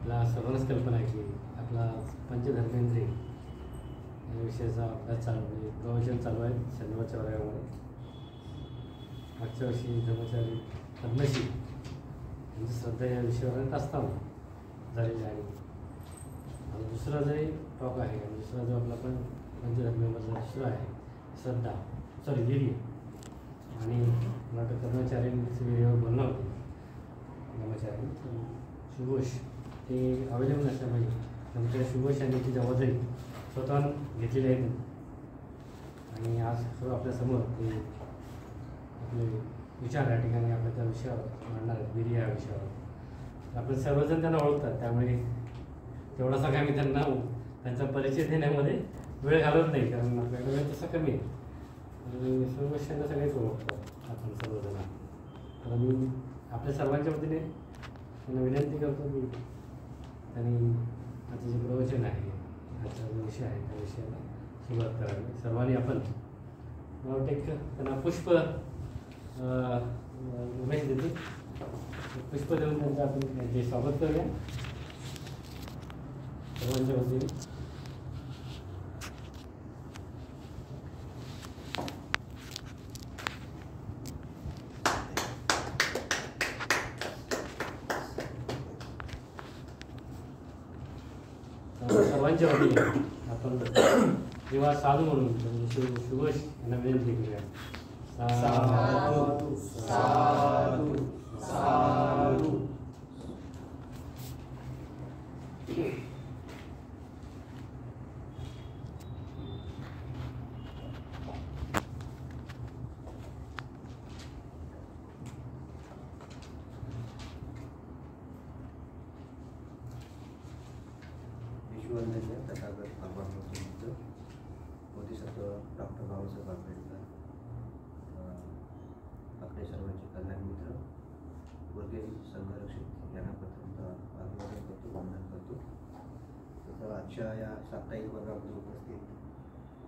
आपल्या सर्वांनाच कल्पना आहे की आपला पंचधर्मेंद्रिय या विषयाचा अभ्यास चालू म्हणजे प्रवचन चालू आहे शनिवारच्या वर्गामध्ये. मागच्या वर्षी ब्रह्मचारी पद्मश्री यांची श्रद्धा या विषयावर असताना झालेली आहे. आणि दुसरा जरी टॉक आहे आणि दुसरा जो आपला पण पंचधर्मेमधला दुसरा आहे श्रद्धा वीर्य आणि मला वाटतं कर्मचाऱ्यांची वीर्यावर बोलणं होते ब्रह्मचारी सुघोष ते अवेलेबल असल्यामुळे नंतर सुघोष यांनी ती जबाबदारी स्वतः घेतलेली आहे आणि आज सर्व आपल्यासमोर ते आपले विचार या ठिकाणी आपल्या त्या विषयावर मांडणार आहेत वीर्य या विषयावर. आपण सर्वजण त्यांना ओळखतात त्यामुळे तेवढासा काय मी त्यांचा परिचय देण्यामध्ये वेळ घालवत नाही कारण आपल्याकडे वेळ तसा कमी आहे. सुघोषांना सगळेच ओळखतात आपण सर्वजण. तर मी आपल्या सर्वांच्या वतीने त्यांना विनंती करतो की त्यांनी आजचं जे प्रवचन आहे आजचा जो विषय आहे त्या विषयाला सुरुवात करावी. सर्वांनी आपण मला वाटतं एक त्यांना पुष्प उमेश देते पुष्प देऊन त्यांचं आपण ते स्वागत करूया सर्वांच्या वतीने. सर्वांच्या वतीने आपण जेव्हा साधू म्हणून सुघोष यांना विनंती करूया. साधू साधू साधू. विश्ववंदनीय तथागत भगवान बुद्ध बोधिसत्व डॉक्टर बाबासाहेब आंबेडकर आपले सर्वांचे कल्याण मित्र वर्गीय संघरक्षक यांना प्रथमतः अभिवादन करतो वंदन करतो. तसं आजच्या या साप्ताहिक वर्गामध्ये उपस्थित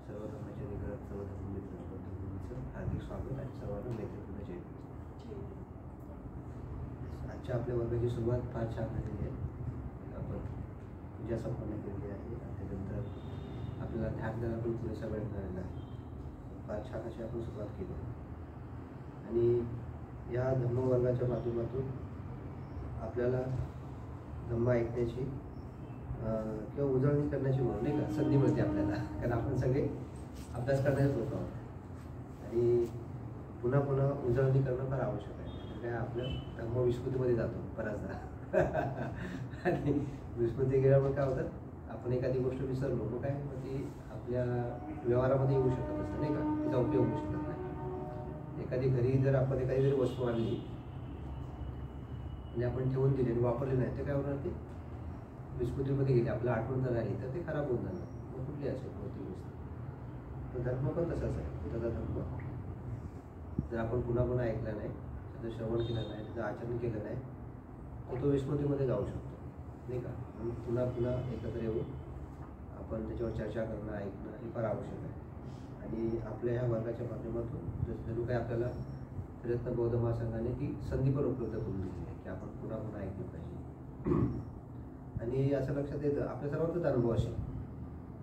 सर्व धर्माचे निकट सर्व धर्म मित्र बंधूंचं हार्दिक स्वागत आणि सर्वांना मैत्रीपूर्ण जय. आजच्या आपल्या वर्गाची सुरुवात फार छान झालेली आहे. आपण पूजा संपन्न केलेली आहे आणि त्यानंतर आपल्याला ध्यान द्यायला पण पुरेसा वेळ मिळालेला आहे. फार छान अशी आपण सुरुवात केली आणि या धम्मवर्गाच्या माध्यमातून आपल्याला धम्म ऐकण्याची किंवा उजळणी करण्याची म्हणून नाही का संधी मिळते आपल्याला. कारण आपण सगळे अभ्यास करण्याचे लोक आहोत आणि पुन्हा पुन्हा उजळणी करणं फार आवश्यक आहे. काय आपलं धम्म विस्मृतीमध्ये जातो बऱ्याचदा आणि विस्मृती गेल्यामुळे काय होतं आपण एखादी गोष्ट विसरलो मग काय मग ती आपल्या व्यवहारामध्ये येऊ शकत असतं नाही का तिचा उपयोग होऊ शकत नाही. एखादी घरी जर आपण एखादी जरी वस्तू आणली आणि आपण ठेवून दिली आणि वापरली नाही तर काय होणार ते विस्मृतीमध्ये गेली आपल्याला आठवण जर राहिली तर ते खराब होऊन जाणार. मग कुठली असेल कोणती गोष्ट. तर धर्म पण तसाच आहे. बुद्धाचा धर्म जर आपण पुन्हा पुन्हा ऐकला नाही त्याचं श्रवण केलं नाही त्याचं आचरण केलं नाही तर तो विस्मृतीमध्ये जाऊ शकतो नाही का. म्हणून पुन्हा पुन्हा एकत्र येऊन आपण त्याच्यावर चर्चा करणं ऐकणं हे फार आवश्यक आहे. आणि आपल्या ह्या वर्गाच्या माध्यमातून जरूर काय आपल्याला प्रयत्न बौद्ध महासंघाने ती संधी पण उपलब्ध करून दिली आहे की आपण पुन्हा पुन्हा ऐकलं पाहिजे. आणि असं लक्षात येतं आपल्या सर्वांचाच अनुभव असेल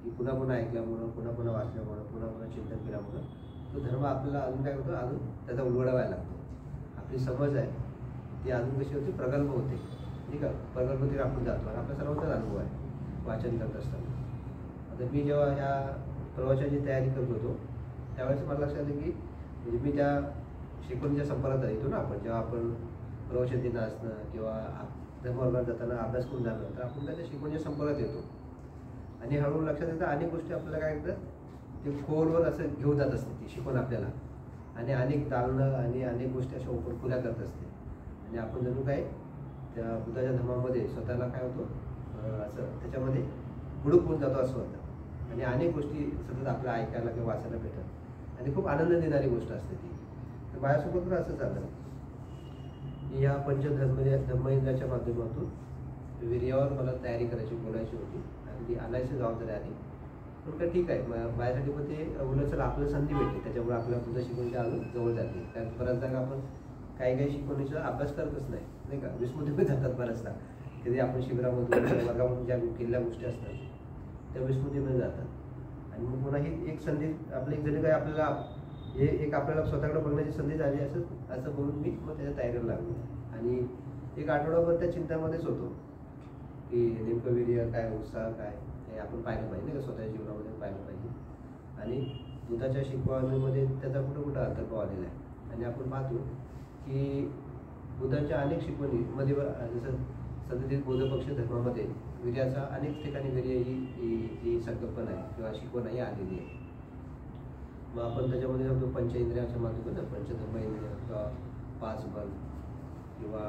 की पुन्हा पुन्हा ऐकल्यामुळं पुन्हा पुन्हा वाचल्यामुळं पुन्हा पुन्हा चिंतन केल्यामुळं तो धर्म आपल्याला अजून काय होतं अजून त्याचा उलगडा व्हायला लागतो. आपली समज आहे ती अजून कशी होती प्रगल्भ होते ठीक आहे. प्रगल्भतेवर आपण जातो आणि आपल्या सर्वांचाच अनुभव आहे वाचन करत असताना. आता मी जेव्हा ह्या प्रवचनाची तयारी करत होतो त्यावेळेस मला लक्षात आलं की म्हणजे मी त्या शिकवणीच्या संपर्कात येतो ना आपण जेव्हा आपण प्रवचन देणं असणं किंवा धर्मवर्गात जाताना अभ्यास करून जाणं तर आपण त्या शिकवणीच्या संपर्कात येतो आणि हळूहळू लक्षात येतं अनेक गोष्टी आपल्याला काय करतात ते खोलवर असं घेऊन जात असते ती शिकवण आपल्याला आणि अनेक ताळणं आणि अनेक गोष्टी अशा ओपन खुल्या करत असते आणि आपण जणू काय त्या बुद्धाच्या धर्मामध्ये स्वतःला काय होतं असं त्याच्यामध्ये बुडूक होऊन जातो असं होतं आणि अनेक गोष्टी सतत आपल्याला ऐकायला किंवा वाचायला भेटतात आणि खूप आनंद देणारी गोष्ट असते ती. तर माझ्यासोबत पण असं झालं की या धम्मेंद्राच्या माध्यमातून वीर्यावर मला तयारी करायची बोलायची होती आणि ती आणायची जबाबदारी आली. पण काय ठीक आहे माझ्यासाठी पण ते उलट चला आपल्याला संधी भेटते त्याच्यामुळे आपल्याला पुढे शिकवणीच्या अजून जवळ जाते. कारण बऱ्याच जागा आपण काही शिकवणीचा अभ्यास करतच नाही का विस्मृतीमध्ये जातात बऱ्याचदा कधी आपण शिबिरामधून किंवा वर्गामधून ज्या केलेल्या गोष्टी असतात त्या विस्मृतीमध्ये जातात आणि मग पुन्हा ही एक संधी आपली एक जरी काय आपल्याला हे एक आपल्याला स्वतःकडे बघण्याची संधी झाली असं बोलून मी मग त्याच्या तयारीला लागलो आणि एक आठवडाभर त्या चिंतामध्येच होतो की नेमकं वीर्य काय उत्साह काय हे आपण पाहिलं पाहिजे नाही का स्वतःच्या जीवनामध्ये पाहिलं पाहिजे आणि बुद्धाच्या शिकवणीमध्ये त्याचा कुठं अंतर्भाव आलेला आहे आणि आपण पाहतो की बुद्धांच्या अनेक शिकवणीमध्ये जसं सदतीत बौद्धपक्ष धर्मामध्ये वीर्याचा अनेक ठिकाणी वीर्य ही संकल्पना आहे किंवा शिकवण ही आलेली आहे. मग आपण त्याच्यामध्ये सांगतो पंचेंद्रियाच्या माध्यमातून पंचधर्म इंद्रिय किंवा 5 बल किंवा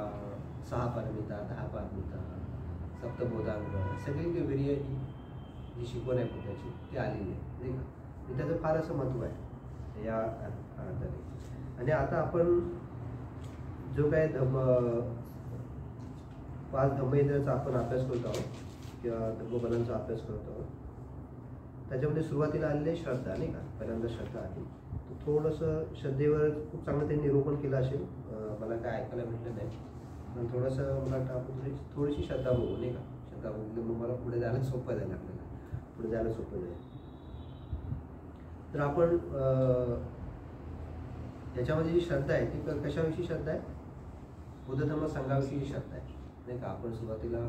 6 पारमिता 10 पारमिता सप्तबोधांग सगळी वीर्य जी शिकवण आहे बुद्धाची ती आलेली आहे नाही का. त्याचं फार असं महत्त्व आहे या अर्थाने. आणि आता आपण जो काय 5 धम्मेंद्रियाचा आपण अभ्यास करत आहोत किंवा धम्मबलांचा अभ्यास करत आहोत त्याच्यामध्ये सुरुवातीला आलेले श्रद्धा नाही का. पहिल्यांदा श्रद्धा आली तर थोडंसं श्रद्धेवर खूप चांगलं त्यांनी निरूपण केलं असेल. मला काय ऐकायला भेटलं नाही पण थोडंसं मला वाटतं आपण थोडीशी श्रद्धा बघू नाही का. श्रद्धा बघितलं मग मला पुढे जायला सोपं जाईल आपल्याला पुढे जायला सोपं जाईल. तर आपण याच्यामध्ये जी श्रद्धा आहे ती कशाविषयी श्रद्धा आहे. बुद्ध धर्म संघाविषयी श्रद्धा आहे नाही का. आपण सुरुवातीला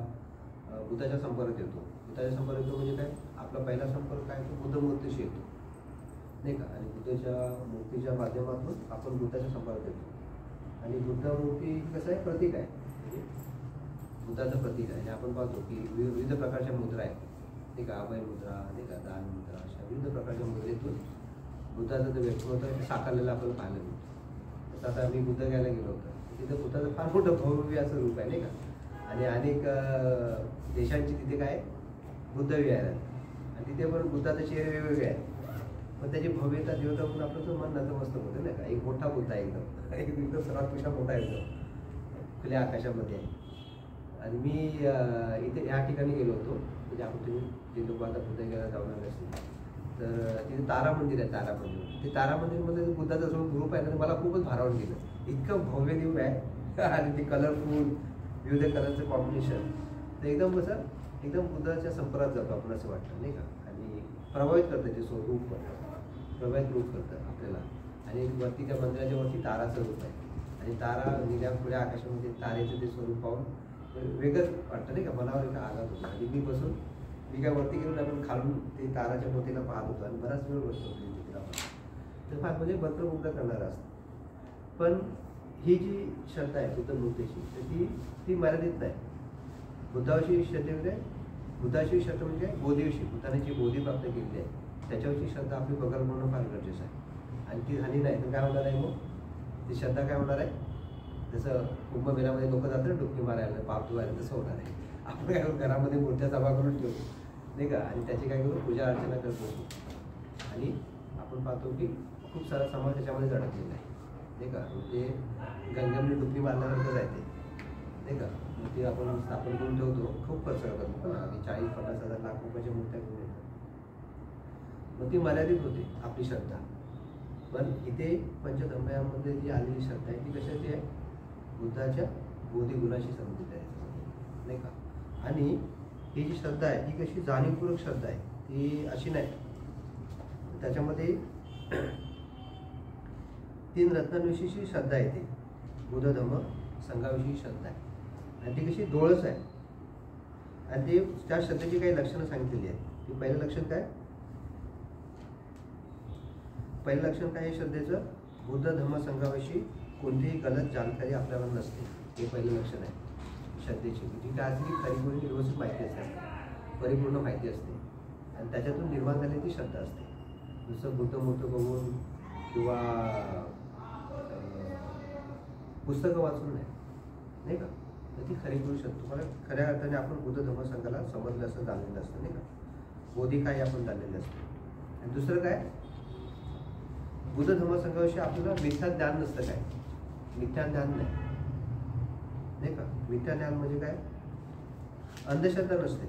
बुद्धाच्या संपर्कात येतो. बुद्धाच्या संपर्कात येतो म्हणजे काय आपला पहिला संपर्क काय तो बुद्ध मूर्तीशी येतो नाही का. आणि बुद्धाच्या मूर्तीच्या माध्यमातून आपण बुद्धाच्या संपर्कात येतो आणि बुद्ध मूर्ती कसं आहे प्रतीक आहे म्हणजे बुद्धाचं प्रतीक आहे. आणि आपण पाहतो की विविध प्रकारच्या मुद्रा आहेत नाही का. अभय मुद्रा नाही का दान मुद्रा अशा विविध प्रकारच्या मुद्रेतून बुद्धाचं जे व्यक्तिमत्व साकारलेलं आपल्याला पाहायला मिळतं. तसं आता मी बुद्ध घ्यायला गेलो होतो तिथे बुद्धाचं फार मोठं भव्य असं रूप आहे नाही का. आणि अनेक देशांची तिथे काय बुद्ध विहार आहेत आणि तिथे पण बुद्धाचे चेहरे वेगवेगळे आहेत पण त्याची भव्यता देवता म्हणून आपलं तो मन नतमस्तक होतं नाही का. एक मोठा बुद्ध आहे एकदम सर्वात पेक्षा मोठा एकदम खुल्या आकाशामध्ये आहे. आणि मी इथे ह्या ठिकाणी गेलो होतो म्हणजे आपण तुम्ही जे लोक आता बुद्ध घ्यायला जाऊन आले असतील तर तिथे तारा मंदिर आहे. तारा मंदिर ते तारा मंदिरमध्ये बुद्धाचा जो ग्रुप आहे ना मला खूपच भारावून गेलं. इतकं भव्य दिव्य आहे आणि ते कलरफुल विविध कलरचं कॉम्बिनेशन तर एकदम कसं एकदम बुद्धाच्या संपर्कात जातो आपण असं वाटतं नाही का. आणि प्रभावित करतं ते रूप प्रभावित रूप करतं आपल्याला. आणि वरती त्या मंदिराच्या वरती ताराचं रूप आहे आणि तारा निळ्या खुल्या आकाशामध्ये तारेचं ते स्वरूप पाहून वेगळंच वाटतं नाही का. मनावर एका आघात होतो. आणि मी काय वरती गेलो आपण खालून ते ताराच्या मोतीला पाहत होतो आणि बराच वेळ बसतो तिला तर फार म्हणजे मंत्रमुग्ध करणारं असतं. पण ही जी श्रद्धा आहे बुद्ध मूर्तीची तर ती मर्यादित नाही. बुद्धाविषयी श्रद्धे म्हणजे बुद्धाविषयी श्रद्धा म्हणजे बोधीविषयी बुद्धाने जी बोधी प्राप्त केलेली आहे त्याच्याविषयी श्रद्धा आपली बघायला म्हणणं फार गरजेचं आहे. आणि ती झाली नाही तर काय होणार आहे मग ती श्रद्धा काय होणार आहे. जसं कुंभमेळ्यामध्ये लोक जातात डुबकी मारायला पाप धुवायला तसं होणार आहे. आपण काय करू घरामध्ये मूर्त्या जमा करून ठेवू नाही का आणि त्याची काय करू पूजा अर्चना करतो. आणि आपण पाहतो की खूप सारा समाज त्याच्यामध्ये अडकलेला आहे नाही का. म्हणजे गंगेमध्ये डुबकी मारल्यानंतर जायते नाही का. ते आपण स्थापन करून ठेवतो खूप खर्च करतो पण आम्ही 40-50,000 लाख रुपयाच्या मूर्त्या करून येतो. मग ती मर्यादित होते आपली श्रद्धा. पण इथे पंचधम्म्यामध्ये जी आलेली श्रद्धा आहे ती कशाची आहे बुद्धाच्या बोधी गुणाशी संबंधित आहे नाही का. आणि ही जी श्रद्धा आहे ही कशी जाणीवपूर्वक श्रद्धा आहे ती अशी नाही. त्याच्यामध्ये 3 रत्नांविषयीची श्रद्धा येते. बुद्ध धम्म संघाविषयी श्रद्धा आहे आणि ती कशी डोळस आहे. आणि ते त्या श्रद्धेची काही लक्षणं सांगितलेली आहेत. ती पहिलं लक्षण काय पहिलं लक्षण काय आहे श्रद्धेचं बुद्ध धम्म संघाविषयी कोणतीही गलत जानकारी आपल्याला नसते. हे पहिलं लक्षण आहे श्रद्धेची. जी काय असते की खरीपूर्ण व्यवस्थित माहिती असते परिपूर्ण माहिती असते आणि त्याच्यातून निर्माण झालेली ती श्रद्धा असते. जसं बुद्ध मूर्ती बघून किंवा पुस्तकं वाचून नाही का तर ती खरीपूर्ण श्रद्धा. तुम्हाला खऱ्या अर्थाने आपण बुद्ध धम्म संघाला समजलं असं जाणलेलं असतं नाही का. बोधी काय आपण जाणलेलं असतं. आणि दुसरं काय बुद्ध धम्म संघाविषयी आपल्याला मिथ्या ज्ञान नसतं. काय मिथ्या ज्ञान नाही का. मिथ्या ज्ञान म्हणजे काय अंधश्रद्धा नसते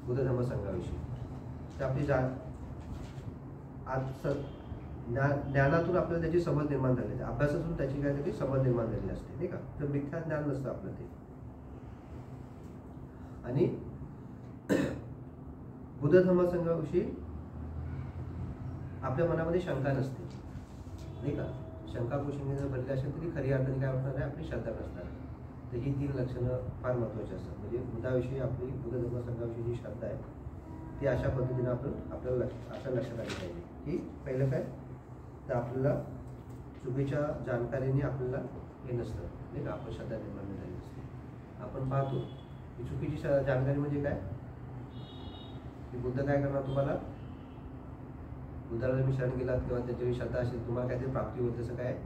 बुद्ध धम्म संघाविषयी. तर आपली ज्ञानातून आपल्याला त्याची समज निर्माण झालेली आहे. अभ्यासातून त्याची काय तरी समज निर्माण झालेली असते नाही का. तर मिथ्या ज्ञान नसतं आपलं ते. आणि बुद्ध धर्मसंघाविषयी आपल्या मनामध्ये शंका नसते, नाही का. शंका कुशंकी जर भरली असेल तरी खरी अर्थाने काय होणार आहे, आपली श्रद्धा नसणार. तर ही 3 लक्षणं फार महत्त्वाची असतात. म्हणजे बुद्धाविषयी आपली बुद्ध धर्मसंघाविषयी जी श्रद्धा आहे ती अशा पद्धतीने आपल्याला असं लक्षात आली पाहिजे की पहिलं काय तर आपल्याला चुकीच्या जानकारीने आपल्याला हे नसतं, नाही का, आपण श्रद्धा निर्माण झाली नसते. आपण पाहतो की चुकीची जानकारी म्हणजे काय की बुद्ध काय करणार, तुम्हाला बुद्धाला तुम्ही शरण गेलात किंवा त्याच्याविषयी श्रद्धा असेल, तुम्हाला काहीतरी प्राप्ती होत, तसं काय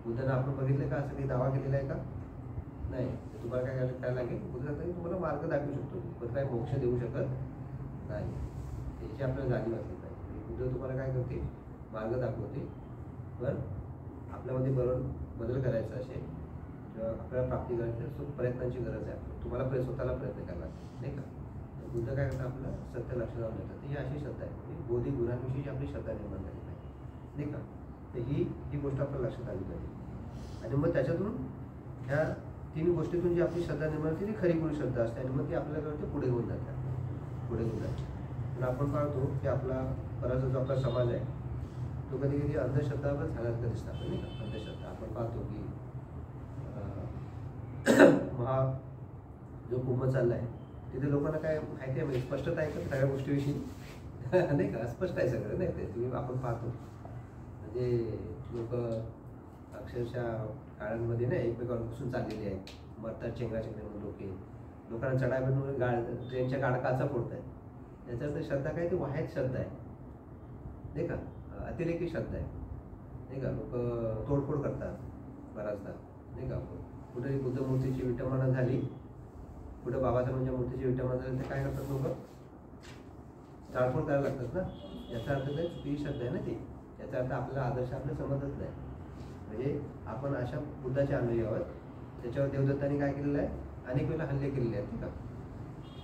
बुद्धानं आपण बघितलं का, असं काही दावा केलेला आहे का, नाही. तर तुम्हाला काय लागेल, बुद्ध सांगतात तुम्हाला मार्ग दाखवू शकतो, पण काय मोक्ष देऊ शकत नाही. त्याची आपल्याला जाणीव असली पाहिजे. बुद्ध तुम्हाला काय करते, मार्ग दाखवते, पण आपल्यामध्ये बदल करायचा असेल किंवा आपल्याला प्राप्ती करायची असेल प्रयत्नांची गरज आहे. तुम्हाला स्वतःला प्रयत्न करायला लागतो, नाही का. तर बुद्ध काय करतात, आपलं सत्य लक्ष लावून येतात. ही अशी श्रद्धा आहे, म्हणजे बौद्धिक गुणांविषयी आपली श्रद्धा निर्माण झाली पाहिजे, नाही का. तर ही गोष्ट आपल्याला लक्षात आली पाहिजे. आणि मग त्याच्यातून ह्या 3 गोष्टीतून जी आपली श्रद्धा निर्माण होते ती खरी गुरु श्रद्धा असते आणि मग ती आपल्याला कळते पुढे होऊन जाते. पण आपण पाहतो की आपला बराचसा जो आपला समाज आहे तो कधी कधी अंधश्रद्धावर झाल्यासारखं दिसतं, नाही का. अंधश्रद्धा आपण पाहतो की जो कुंभ चालला आहे तिथे लोकांना काय माहिती आहे, म्हणजे स्पष्टता आहे का सगळ्या गोष्टीविषयी नाही का, स्पष्ट आहे सगळं, नाही ते तुम्ही आपण पाहतो. म्हणजे लोक अक्षरशः काळांमध्ये नाही एकमेकांवर घुसून चाललेले आहेत, मरतात चेंगराचेंगऱ्यामध्ये लोकांना चढायला म्हणून ट्रेनच्या गाड्या काचा फोडत आहेत. याच्यात श्रद्धा काय ती वाह्यात श्रद्धा आहे, नाही का, अतिरेकी श्रद्धा आहे, नाही का. लोक तोडफोड करतात बराचदा, नाही का. कुठेही बुद्ध मूर्तीची विटंबना झाली, कुठं बाबासाहेबांच्या मूर्तीची विटंबना झाली तर काय करतात लोक, जाळपोळ करायला लागतात ना. याचा अर्थ काय चुकीची श्रद्धा आहे ना ती. याचा अर्थ आपल्याला आदर्श आपल्याला समजत नाही. म्हणजे आपण अशा बुद्धाचे अनुयायी आहोत, त्याच्यावर देवदत्तांनी काय केलेलं आहे, अनेक वेळेला हल्ले केलेले आहेत, ठीक आहे.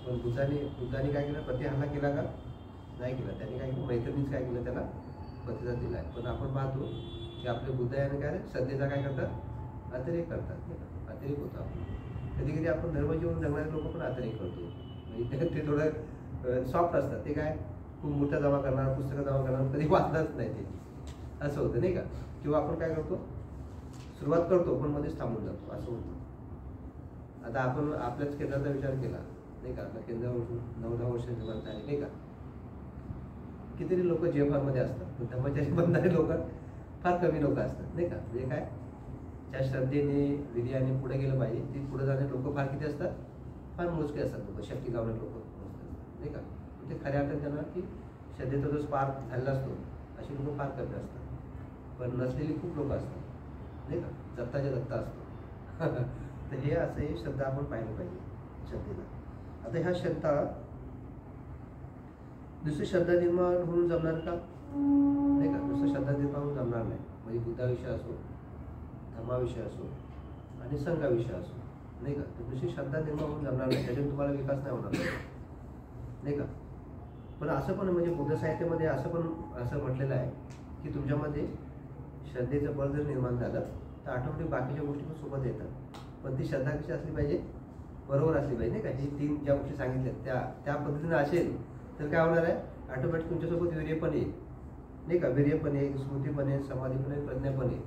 पण बुद्धाने काय केलं, प्रति हल्ला केला का, नाही केला. त्यांनी काय केलं, मैत्रिणीच काय केलं, त्याला प्रतिसाद दिला आहे. पण आपण पाहतो की आपले बुद्ध याने काय श्रद्धेचा काय करतात, अतिरेक करतात, नाही का. अतिरेक होतो आपण कधी कधी. आपण धर्मजीवन जगणारे लोक पण अतिरेक करतो, म्हणजे ते थोडं सॉफ्ट असतात. ते काय खूप मूर्त्या जमा करणार, पुस्तकं जमा करणार, कधी वाचणारच नाही ते, असं होतं, नाही का. किंवा आपण काय करतो, सुरुवात करतो पण मध्येच थांबून जातो, असं होतं. आता आपण आपल्याच केंद्राचा विचार केला, नाही का. आपल्या केंद्रावर 9-10 वर्षाची बनत आली, नाही का. कितीतरी लोक जेफारमध्ये असतात, पण धर्माच्या बनणारे लोक फार कमी लोक असतात, नाही का. म्हणजे काय, ज्या श्रद्धेने विर्याने पुढे गेलं पाहिजे ती पुढे जाणारे लोक फार किती असतात, फार मोजके असतात लोक, शक्ती लावणारे लोक असतात, नाही का. ते खऱ्या अर्थात त्यांना की श्रद्धेचा जो स्पार्क झालेला असतो अशी लोक फार कमी असतात. पण नसलेली खूप लोक असतात, नाही का. दत्ताच्या दत्ता असतो तर हे असं हे श्रद्धा आपण पाहिलं पाहिजे श्रद्धेला. आता ह्या श्रद्धा दुसरी श्रद्धा निर्माण होऊन जमणार का, नाही का. दुसरी श्रद्धा निर्माण होऊन जमणार नाही. म्हणजे बुद्धाविषयी असो, धर्माविषयी असो आणि संघाविषयी असो, नाही का. तर दुसरी श्रद्धा निर्माण होऊन जमणार नाही, त्याच्यात तुम्हाला विकास नाही होणार, नाही का. पण असं पण म्हणजे बुद्ध साहित्यामध्ये असं म्हटलेलं आहे की तुमच्यामध्ये श्रद्धेचं बळ जर निर्माण झालं तर ऑटोमॅटिक बाकीच्या गोष्टी पण सोबत येतात. पण ती श्रद्धा कशी असली पाहिजे, बरोबर असली पाहिजे, नाही का. ही 3 ज्या गोष्टी सांगितल्या त्या पद्धतीने असेल तर काय होणार आहे, ऑटोमॅटिक तुमच्यासोबत वीर्य पण येईल, नाही का. वीर्य पण येईल, स्मृती पण येईल, समाधी पण येईल, प्रज्ञा पण येईल.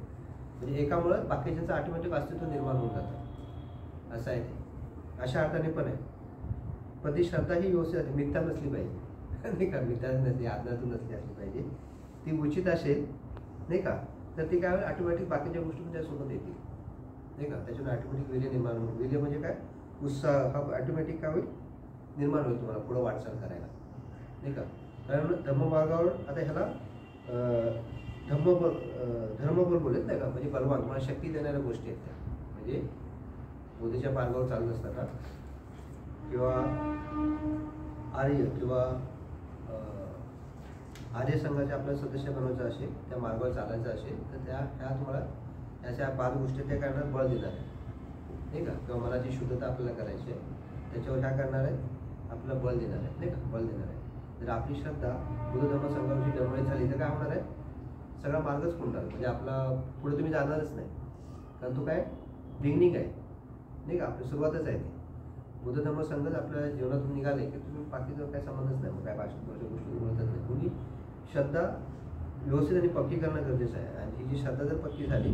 म्हणजे एकामुळं बाकीच्याचं ऑटोमॅटिक अस्तित्व निर्माण होऊन जातं, असं आहे ते. अशा अर्थाने पण आहे. पण ती श्रद्धा ही व्यवस्थित मिथ्या नसली पाहिजे, नाही का. मिथ्या नसली, आज्ञातून नसली असली पाहिजे. ती उचित असेल, नाही का, तर ती काय होईल, ऑटोमॅटिक बाकीच्या गोष्टी पण त्यासोबत येतील, नाही का. त्याच्यामुळे ऑटोमॅटिक वीर्य निर्माण होईल. वीर्य म्हणजे काय, उत्साह हा ऑटोमॅटिक काय होईल, निर्माण होईल तुम्हाला पुढं वाटचाल करायला, नाही का. कारण धर्ममार्गावर आता ह्याला धर्मबल बोलत नाही का, म्हणजे बलवान तुम्हाला शक्ती देणाऱ्या गोष्टी आहेत त्या. म्हणजे मोदीच्या मार्गावर चालत असताना किंवा आर्य किंवा आर्य संघाचे आपल्याला सदस्य बनवायचं असेल, त्या मार्गावर चालायचं असेल तर ह्या तुम्हाला ह्याच्या 5 गोष्टी त्या करण्यात बळ देणार आहे, नाही का. किंवा मनाची शुद्धता आपल्याला करायची आहे, त्याच्यावर काय करणार आहे, आपल्याला बळ देणार आहे, नाही का. बळ देणार आहे. जर आपली श्रद्धा बुद्ध धर्म संघाची डळमळीत झाली तर काय होणार आहे, सगळा मार्गच खुंटाल. म्हणजे आपला पुढे तुम्ही जाणारच नाही, कारण तो काय बिगिनिंग आहे, नाही का. आपली सुरुवातच आहे ती. बुद्ध धर्म संघच आपल्या जीवनातून निघाले की तुम्ही बाकीचं काही संबंधच नाही, मग काय भाषा गोष्टी बोलतच नाही. तुम्ही श्रद्धा व्यवस्थित आणि पक्की करणं गरजेचं आहे. आणि ही जी श्रद्धा जर पक्की झाली,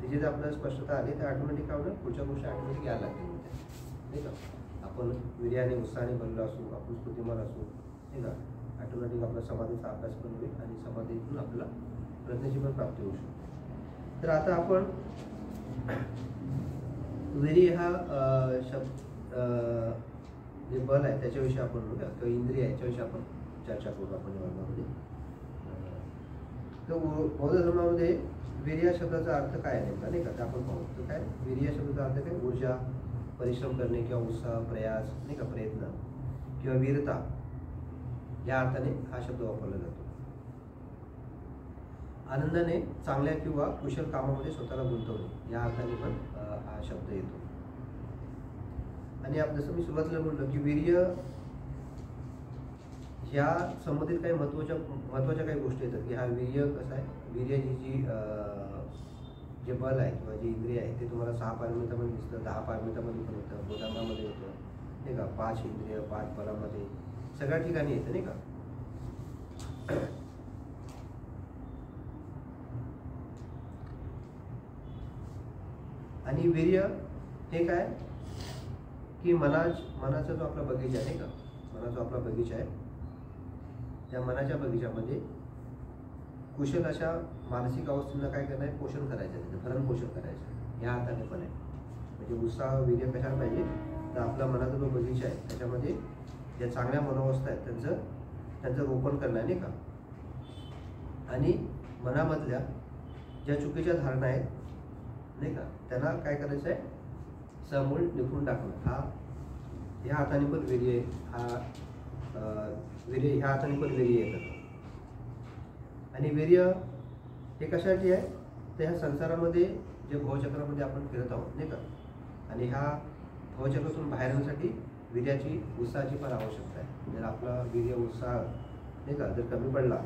तिची जर आपल्याला स्पष्टता आली, तर ऑटोमॅटिक काय होणार, पुढच्या गोष्टी ऑटोमॅटिक यायला लागतील नाही का. आपण वीर्याने उत्साहाने बनलो असू, आपण स्फूर्तिमान असू नाही का, ऑटोमॅटिक आपला समाधीचा अभ्यास पण होईल आणि समाधीतून आपल्याला प्रज्ञेची पण प्राप्ती होऊ शकते. तर आता आपण वीर्य हा शब्द जे बल आहे त्याच्याविषयी आपण बघूया, किंवा इंद्रिय आहे याच्याविषयी आपण चर्चा करू आपण या वर्गामध्ये. तर बौद्ध धर्मामध्ये वीर्य शब्दाचा अर्थ काय आहे नेमका नाही का, ते आपण पाहू. तर काय वीर्य शब्दाचा अर्थ काय, ऊर्जा, परिश्रम करणे किंवा उत्साह, प्रयास नाही का, प्रयत्न किंवा वीरता या अर्थाने हा शब्द वापरला जातो. आनंदाने चांगल्या किंवा कुशल कामामध्ये स्वतःला गुंतवणे या अर्थाने पण हा शब्द येतो. आणि जसं मी सुरुवातीला बोललो की वीर्य ह्या संबंधित काही महत्त्वाच्या काही गोष्टी येतात की हा वीर्य कसं आहे, वीर्य जी जे बल आहे किंवा जे इंद्रिय आहे ते तुम्हाला 6 पारमितामध्ये दिसतं, 10 पारमितामध्ये पण येतं, बोधांगामध्ये येतं नाही का, 5 इंद्रिय 5 बलामध्ये सगळ्या ठिकाणी येतं नाही का. आणि वीर्य हे काय की मनाचा जो आपला बगीचा आहे नाही का, मनाचा आपला बगीचा आहे, त्या मनाच्या बगीच्यामध्ये कुशल अशा मानसिक अवस्थेला काय करणं आहे, पोषण करायचं, त्याचं भरण पोषण करायचं या अर्थाने पण आहे. म्हणजे उत्साह वीर्य कशाला पाहिजे, तर आपला मनाचा जो बगीचा आहे त्याच्यामध्ये ज्या चांगल्या मनोवस्था आहेत त्यांचं रोपण करणं आहे नाही का. आणि मनामधल्या ज्या चुकीच्या धारणा आहेत नाही का, त्यांना काय करायचं आहे, समूळ निपून टाकणं. ह्या हाताने पण वीर्य ह्या हाताने पण वीर्य येतात. आणि वीर्य हे कशासाठी आहे, तर ह्या संसारामध्ये जे भवचक्रामध्ये आपण फिरत आहोत नाही का, आणि ह्या भवचक्रातून बाहेर येण्यासाठी वीर्याची उत्साहाची फार आवश्यकता आहे. जर आपला वीर्य उत्साह नाही का जर कमी पडला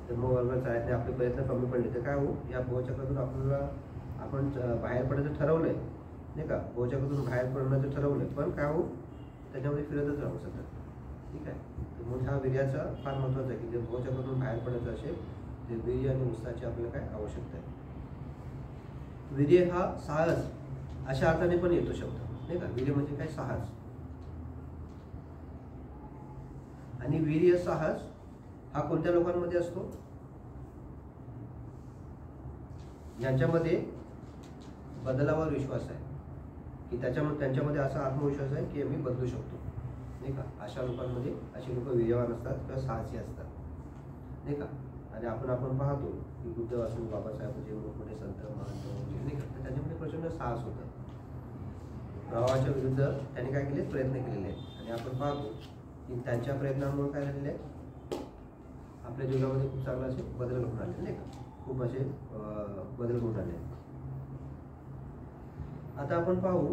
तर मग वर्गात चालण्याचे आपले प्रयत्न कमी पडले तर काय हो, या भवचक्रातून आपण बाहेर पडायचं ठरवलंय नाही का, भवचक्रातून बाहेर पडण्याचं ठरवलंय, पण काय हो त्याच्यामध्ये फिरतच राहू सतत. ठीक आहे, तर मग ह्या वीर्याचा फार महत्त्वाचा आहे की जर भवचक्रातून बाहेर पडायचं असेल तर वीर्य आणि उत्साहाची आपल्याला काय आवश्यकता आहे. वीर्य हा साहस अशा अर्थाने पण येतो शब्द नाही का. वीर्य म्हणजे काय, साहस. आणि वीर्य साहस हा कोणत्या लोकांमध्ये असतो, ज्यांच्यामध्ये बदलावर विश्वास आहे की त्यांच्यामध्ये असा आत्मविश्वास आहे की आम्ही बदलू शकतो नाही का. अशा लोकांमध्ये असे लोक वीर्यवान असतात किंवा साहसी असतात नाही का. आणि आपण पाहतो की बुद्ध असो, बाबासाहेब जे मोठे संत महंत नाही का, तर त्यांच्यामध्ये प्रचंड साहस होतं. प्रवाहाच्या विरुद्ध त्यांनी काय केले, प्रयत्न केलेले आहेत. आणि आपण पाहतो की त्यांच्या प्रयत्नांमुळे काय झालेले आहे, आपल्या जीवनामध्ये खूप चांगला असे बदल घडून आले नाही का, खूप असे बदल घडून आले. आता आपण पाहू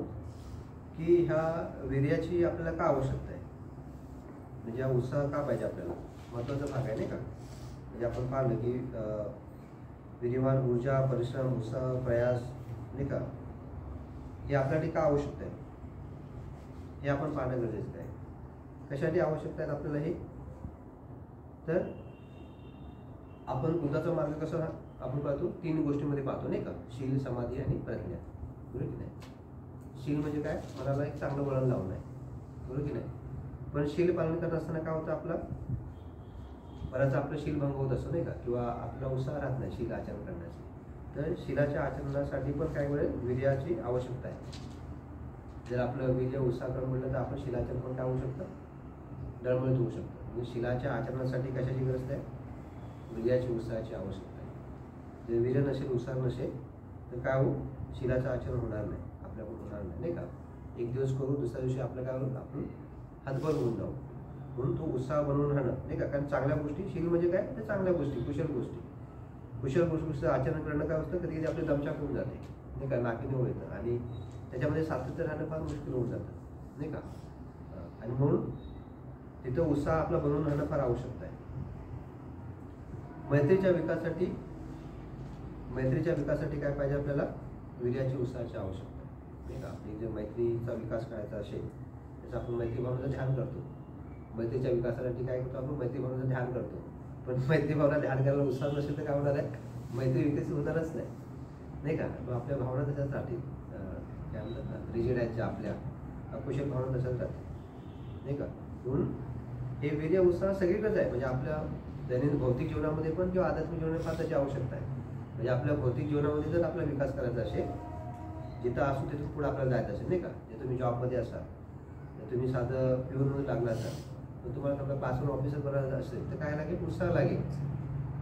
की ह्या वीर्याची आपल्याला का आवश्यकता आहे, म्हणजे हा उत्साह का पाहिजे आपल्याला, महत्त्वाचा भाग आहे नाही का. म्हणजे आपण पाहिलं की वीर्यवान ऊर्जा, परिश्रम, उत्साह, प्रयास नाही का, हे आपल्यासाठी का आवश्यक आहे हे आपण पाहणं गरजेचं आहे. कशासाठी आवश्यकता आहेत आपल्याला हे, तर आपण बुद्धाचा मार्ग कसा आपण पाहतो 3 गोष्टींमध्ये पाहतो नाही का, शील, समाधी आणि प्रज्ञा. बरोबर की नाही. शील म्हणजे काय, मनाला एक चांगलं वळण लावणं आहे, बरोबर की नाही. पण शील पालन करत असताना काय होतं, बराच आपलं शील भंग होत असतो नाही का, किंवा आपला उत्साह राहत नाही शील आचरण करण्याची. तर शीलाच्या आचरणासाठी पण काय वेळेस वीर्याची आवश्यकता आहे. जर आपलं वीर्य उत्साह करून म्हटलं तर आपण शीलाचरण पण काय होऊ शकतं, डळमळीत होऊ शकतं. म्हणजे शीलाच्या आचरणासाठी कशाची गरज आहे, वीर्याची, उत्साहाची आवश्यकता आहे. जर वीर्य नसेल, उत्साह नसेल तर काय हो, शीलाचं आचरण होणार नाही, आपल्याकडून होणार नाही का. एक दिवस करू, दुसऱ्या दिवशी आपलं काय होईल, आपण हातभर होऊन जाऊ. म्हणून तो उत्साह बनवून राहणं नाही का. कारण चांगल्या गोष्टी, शील म्हणजे काय, तर चांगल्या गोष्टी, कुशल गोष्टीचं आचरण करणं काय असतं, कधी कधी आपली दमछाक होऊन जाते नाही का, नाकीने होतं आणि त्याच्यामध्ये सातत्य राहणं फार मुश्किल होऊन जातं नाही का. आणि म्हणून तिथं उत्साह आपला बनवून राहणं फार आवश्यकता आहे. मैत्रीच्या विकासासाठी काय पाहिजे आपल्याला, वीर्याची, उत्साहाची आवश्यकता आहे नाही का. आपली जर मैत्रीचा विकास करायचा असेल जसं आपण मैत्री भावनेचं ध्यान करतो, मैत्रीच्या विकासासाठी काय करतो आपण, मैत्री भावनेचं ध्यान करतो. पण मैत्री भावना ध्यान करायला उत्साह नसेल तर काय होणार आहे, मैत्री विकसित होणारच नाही, नाही का. मग आपल्या भावना तशाच राहतील, काय म्हणतात ना, रिजिड आहेत ज्या आपल्या, अकुशल भावना तशाच राहतील, नाही का. म्हणून हे वीर्य उत्साह सगळीकडेच आहे. म्हणजे आपल्या दैनंदिन भौतिक जीवनामध्ये पण किंवा आध्यात्मिक जीवनात फार त्याची आवश्यकता आहे. म्हणजे आपल्या भौतिक जीवनामध्ये जर आपला विकास करायचा असेल, जिथं असू तिथून पुढे आपल्याला जायचं असेल, नाही का. जर तुम्ही जॉबमध्ये असाल, तर तुम्ही साधं पिऊनमध्ये लागला असाल, तर तुम्हाला समजा क्लासरूम ऑफिसर बनायचं असेल तर काय लागेल, उत्साह लागेल.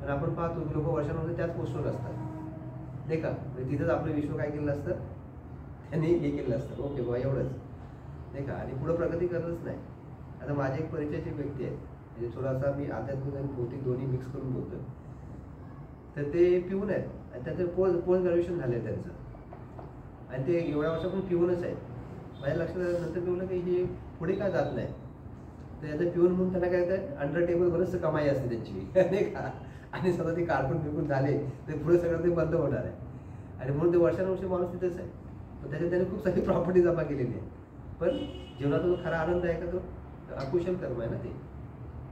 पण आपण पाहतो की लोक वर्षांमध्ये त्याच पोस्टवर असतात, नाही का. म्हणजे तिथंच आपलं विश्व काय केलं असतं, त्यांनी हे केलं असतं, ओके बाबा एवढंच, नाही का. आणि पुढं प्रगती करतच नाही. आता माझे एक परिचयाची व्यक्ती आहे, म्हणजे थोडासा मी आध्यात्मिक आणि भौतिक दोन्ही मिक्स करून बोलतो. तर ते पिऊन आहेत आणि त्यांचं पोस्ट ग्रॅज्युएशन झालं आहे त्यांचं, आणि ते एवढ्या वर्षापासून पिऊनच आहेत. माझ्या लक्षात आलं नंतर मी बोललं की हे पुढे काय जात नाही. तर याचं पिऊन म्हणून त्यांना काय होतं, अंडर टेबल बरंच कमाई असते त्यांची, नाही का. आणि स्वतः ते कार्टून बिकून झाले तर पुढे सगळं ते बंद होणार आहे. आणि म्हणून ते वर्षानुवर्षे माणूस तिथेच आहे. पण त्याच्यात त्याने खूप सारी प्रॉपर्टी जमा केलेली आहे. पण जीवनाचा जो खरा आनंद आहे का, तो अकुशल कर्म आहे ना ते.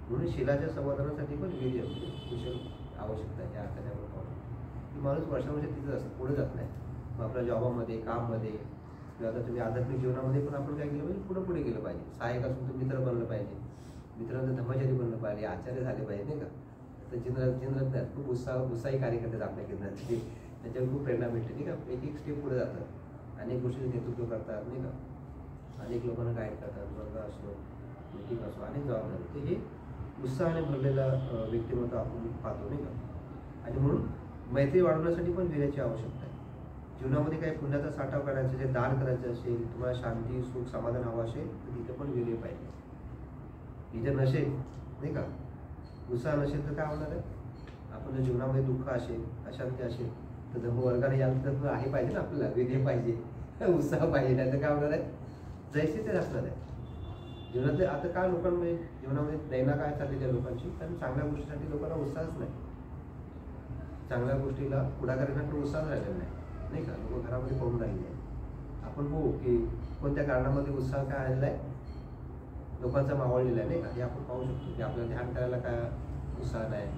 म्हणून शिलाच्या संवर्धनासाठी पण वीर्य कुशल आवश्यकता आहे. या अर्थाने आपण पाहतो की माणूस वर्षानुवर्षे तिथेच असतं, पुढे जात नाही. मग आपल्या जॉबामध्ये, काममध्ये, किंवा आता तुम्ही आध्यात्मिक जीवनामध्ये पण आपण काय केलं पाहिजे, पुढे गेलं पाहिजे. सहाय्यक असून तुम्ही मित्र बनलं पाहिजे, मित्रांचं धर्मचारी बनलं पाहिजे, आचार्य झाले पाहिजे, नाही का. तर जिंद्रात खूप उत्साही कार्यकर्ते आहेत आपल्या केंद्रात, त्याच्यावर खूप प्रेरणा भेटते, नाही का. एक एक स्टेप पुढे जातात, अनेक गोष्टीचं नेतृत्व करतात, नाही का. अनेक लोकांना गाईड करतात, वर्ग असो, मीटिंग असो, अनेक जबाबदारी. तर हे उत्साहाने भरलेला व्यक्तिमत्व आपण पाहतो, नाही का. आणि म्हणून मैत्री वाढवण्यासाठी पण वीर्याची आवश्यकता आहे. जीवनामध्ये काही पुण्याचा साठाव करायचा असेल, दान करायचं असेल, तुम्हाला शांती, सुख, समाधान हवं असेल, तर तिथं पण वीर्य पाहिजे. इथे नसेल, नाही का, उत्साह नसेल तर काय होणार आहे. आपण जर जीवनामध्ये दुःख असेल, अशांती असेल, तर धर्मवर्गाने यानंतर आहे पाहिजे ना, आपल्याला वीर्य पाहिजे, उत्साह पाहिजे. नाही तर काय होणार आहे, जैसे ते असणार आहे जीवनातले. आता काय लोकांमध्ये जीवनामध्ये दैना काय चाललेल्या लोकांची, कारण चांगल्या गोष्टीसाठी लोकांना उत्साहच नाही. चांगल्या गोष्टीला पुढाकार येण्याकडे उत्साह राहिलेला नाही, नाही का. लोक घरामध्ये पडून राहिले. आपण बघू की कोणत्या कारणामध्ये उत्साह काय आलेला आहे, लोकांचा मावळलेला आहे, नाही का. हे आपण पाहू शकतो की आपल्याला ध्यान करायला काय उत्साह नाही,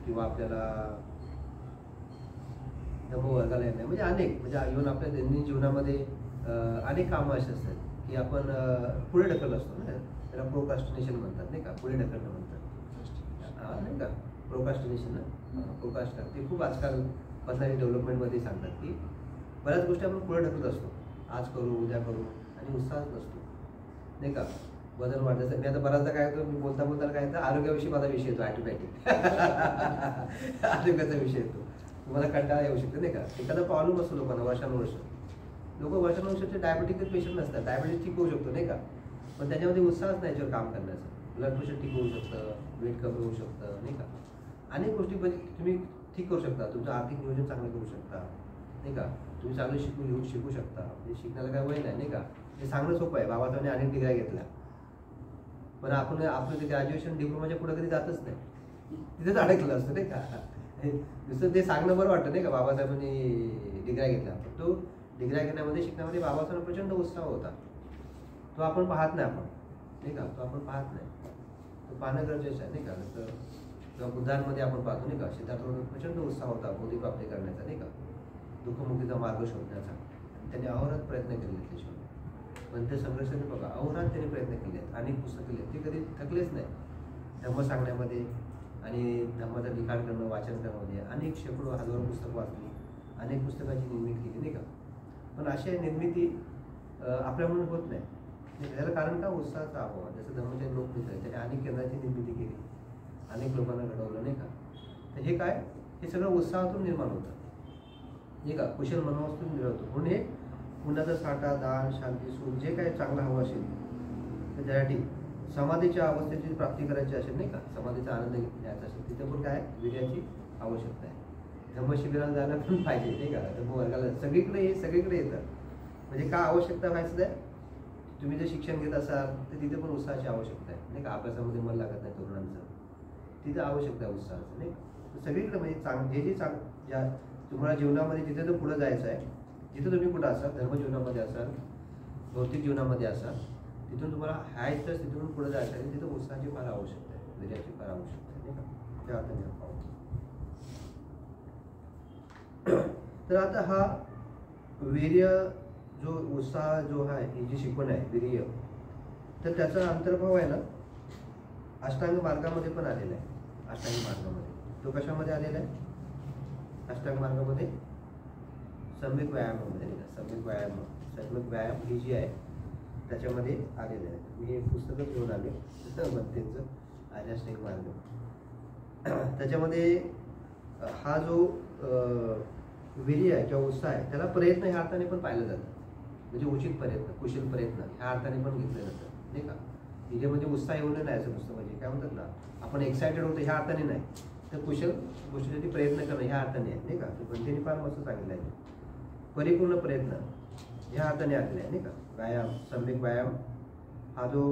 किंवा आपल्याला धर्मवर्गाला नाही. म्हणजे अनेक, म्हणजे येऊन आपल्या दैनंदिन जीवनामध्ये अनेक कामं अशी असतात की आपण पुढे ढकलत असतो ना. त्याला प्रोकास्टिनेशन म्हणतात, नाही का. पुढे ढकलणं म्हणतात, नाही का. प्रोकास्टिनेशन, प्रोकास्ट ते खूप आजकाल पर्सनॅलिटी डेव्हलपमेंटमध्ये सांगतात की बऱ्याच गोष्टी आपण पुढे ढकलत असतो, आज करू, उद्या करू, आणि उत्साहच नसतो, नाही का. वजन वाढायचं, मी आता बऱ्याचदा काय होतं, मी बोलता बोलता काय होतं, आरोग्याविषयी माझा विषय येतो ॲटोमॅटिक. आरोग्याचा विषय येतो, तुम्हाला कंटाळा येऊ शकतो, नाही का. एखादा प्रॉब्लेम असतो लोकांना वर्षानुवर्ष, लोक वर्षानुवर्षाचे डायबिटीजचे पेशंट नसतात, डायबिटीज ठीक होऊ शकतो, नाही का. पण त्याच्यामध्ये उत्साहच नाही याच्यावर काम करण्याचं. ब्लड प्रेशर ठीक होऊ शकतं, वेट कमी होऊ शकतं, नाही का. अनेक गोष्टी तुम्ही ठीक करू शकता, तुमचं आर्थिक नियोजन चांगलं करू शकता, नाही का. तुम्ही चांगलं शिकू शकता. म्हणजे शिकण्याला काय वय नाही, नाही का. हे सांगणं सोपं आहे, बाबासाहेबांनी अनेक डिग्र्या घेतल्या, पण आपण आपलं ते ग्रॅज्युएशन डिप्लोमाच्या पुढे कधी जातच नाही, तिथेच अडकलं असतं, नाही का. नुसतं ते सांगणं बरं वाटतं, नाही का, बाबासाहेबांनी डिग्र्या घेतल्या. पण तो डिग्र्या घेण्यामध्ये, शिकण्यामध्ये बाबासाहेबांना प्रचंड उत्साह होता. तो आपण पाहत नाही, आपण, नाही का. तो आपण पाहत नाही, तो पाहणं गरजेचं आहे, नाही का. जसं किंवा बुद्धांमध्ये आपण पाहतो, नाही का, सिद्धार्थामध्ये प्रचंड उत्साह होता बोधी प्राप्ती करण्याचा, नाही का, दुःखमुक्तीचा मार्ग शोधण्याचा. त्यांनी अहोरात्र प्रयत्न केले त्याच्यावर. पण ते संघर्षाने बघा, अहोरात्र त्यांनी प्रयत्न केले आहेत, अनेक पुस्तकं लिहिली, ते कधी थकलेच नाही. धम्म सांगण्यामध्ये आणि धम्माचं लिखाण करणं, वाचन करण्यामध्ये अनेक शेकडो हजारो पुस्तकं वाचली, अनेक पुस्तकांची निर्मिती केली, नाही का. पण अशी निर्मिती आपल्या म्हणून होत नाही. त्याला कारण का, उत्साहाचा अभाव. जसं धम्मचे लोक मित्र आहेत, त्याने अनेक केंद्राची निर्मिती केली, अनेक लोकांना घडवलं, नाही का. तर हे काय, हे सगळं उत्साहातून निर्माण होतं, नाही का. कुशल मनोवस्थून मिळवतो. म्हणून हे पुण्याचा साठा, दान, शांती, सुख जे काही चांगलं हवं असेल, तर त्यासाठी समाधीच्या अवस्थेची प्राप्ती करायची असेल, नाही का, समाधीचा आनंद घ्यायचा असेल, तिथे पण काय, वीर्याची आवश्यकता आहे. धम्मशिबिराला जायला पण पाहिजे, नाही का. धम्मवर्गाला सगळीकडे येतं. म्हणजे का आवश्यकता व्हायचं आहे, तुम्ही जर शिक्षण घेत असाल तर तिथे पण उत्साहाची आवश्यकता आहे, नाही का. अभ्यासामध्ये मन लागत नाही तरुणांचं, तिथे आवश्यकता आहे उत्साहाचं, नाही का. सगळीकडे म्हणजे जे ज्या तुम्हाला जीवनामध्ये जिथे तर पुढे जायचं आहे, जिथे तुम्ही कुठं असाल, धर्मजीवनामध्ये असाल, भौतिक जीवनामध्ये असाल, तिथून तुम्हाला हाय तर तिथून पुढे जायचं आणि तिथं उत्साहाची फार आवश्यकता आहे, वीर्याची फार आवश्यकता आहे, नाही का? त्या अर्थाने आपण पाहू. तर आता हा वीर्य जो उत्साह जो आहे, ही जी शिकवण आहे वीर्य, तर त्याचा अंतर्भाव आहे ना अष्टांग मार्गामध्ये पण आलेला आहे. अष्टांग मार्गामध्ये तो कशामध्ये आलेला आहे? अष्टांग मार्गामध्ये सम्यक व्यायामामध्ये, नाही का? सम्यक व्यायाम ही जी आहे त्याच्यामध्ये आलेलं आहे. मी हे पुस्तकच घेऊन आले त्यांचं आर्याष्टांग मार्ग. त्याच्यामध्ये हा जो वीर्य आहे किंवा उत्साह आहे त्याला प्रयत्न ह्या अर्थाने पण पाहिलं जातं, म्हणजे उचित प्रयत्न, कुशल प्रयत्न ह्या अर्थाने पण घेतलं जातं, नाही का? वीर्य म्हणजे उत्साह एवढं नाही असं नुसतं, म्हणजे काय म्हणतात ना आपण एक्सायटेड होतो ह्या अर्थाने नाही, तर कुशल गोष्टीसाठी प्रयत्न करणं ह्या अर्थाने आहे, नाही का? बंधेने फार मस्त सांगितलं आहे. परिपूर्ण प्रयत्न ह्या अर्थाने आलेला आहे, नाही का? व्यायाम, सम्यक व्यायाम हा जो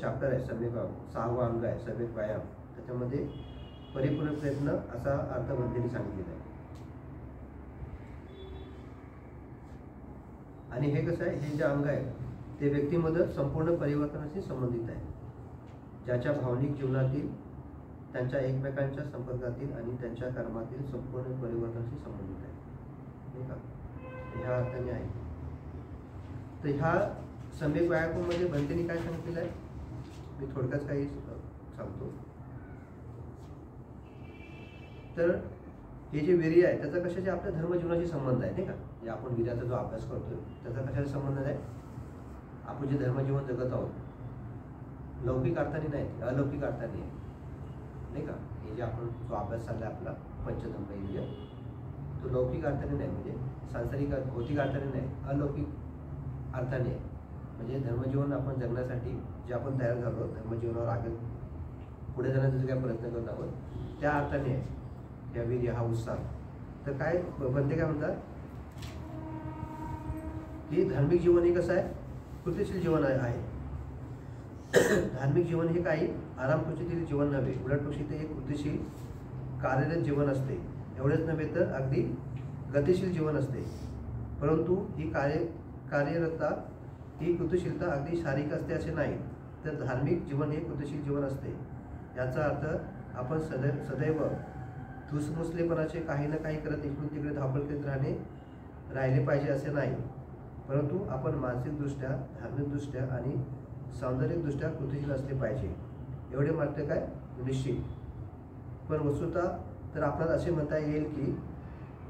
चॅप्टर आहे, सम्यक 6वा अंग आहे सम्यक व्यायाम, त्याच्यामध्ये परिपूर्ण प्रयत्न असा अर्थ बंधेने सांगितलेला आहे. आणि हे कसं आहे, हे जे अंग आहे ते व्यक्तीमध्ये संपूर्ण परिवर्तनाशी संबंधित आहे, ज्याच्या भावनिक जीवनातील, त्यांच्या एकमेकांच्या संपर्कातील आणि त्यांच्या कर्मातील संपूर्ण परिवर्तनाशी संबंधित आहे, नाही का? ह्या अर्थाने आहे. तर ह्या सम्यक व्यायामामध्ये बंतेने काय सांगितलेलं आहे मी थोडक्यात काही सांगतो. तर हे जे वीर्य आहे त्याचा कशाचे आपल्या धर्मजीवनाशी संबंध आहे, नाही का? जे आपण वीर्याचा जो अभ्यास करतोय त्याचा कशाचा संबंध आहे? आपण जे धर्मजीवन जगत आहोत लौकिक अर्थाने नाही, अलौकिक अर्थाने आहे, नाही का? हे जे आपण जो अभ्यास चालला आपला पंचधम्म इंद्रिय, तो लौकिक अर्थाने नाही, म्हणजे सांसारिक भौतिक अर्थाने नाही, अलौकिक अर्थाने आहे. म्हणजे धर्मजीवन आपण जगण्यासाठी जे आपण तयार झालो धर्मजीवनावर आगे पुढे जाण्याचा जे काय प्रयत्न करत आहोत त्या अर्थाने आहे या वीर्य हा उत्साह. तर काय म्हणते, काय म्हणतात की धार्मिक जीवन हे कसं आहे? कृतीशील जीवन आहे. धार्मिक जीवन हे काही आरामखुशीतील जीवन नव्हे, उलटपक्षी ते एक कृतीशील कार्यरत जीवन असते. एवढेच नव्हे तर अगदी गतिशील जीवन असते. परंतु ही कार्यरतता, ही कृतीशीलता अगदी शारीरिक असते असे नाही, तर धार्मिक जीवन हे कृतीशील जीवन असते. याचा अर्थ आपण सदैव धुसमुसलेपणाचे काही ना काही करत इकडून तिकडे धावपळ करीत राहिले पाहिजे असे नाही, परंतु आपण मानसिकदृष्ट्या, धार्मिकदृष्ट्या आणि सौंदर्यदृष्ट्या कृतीशील असले पाहिजे. एवढे मात्र काय निश्चित. पण वस्तुतः तर आपल्याला असे म्हणता येईल की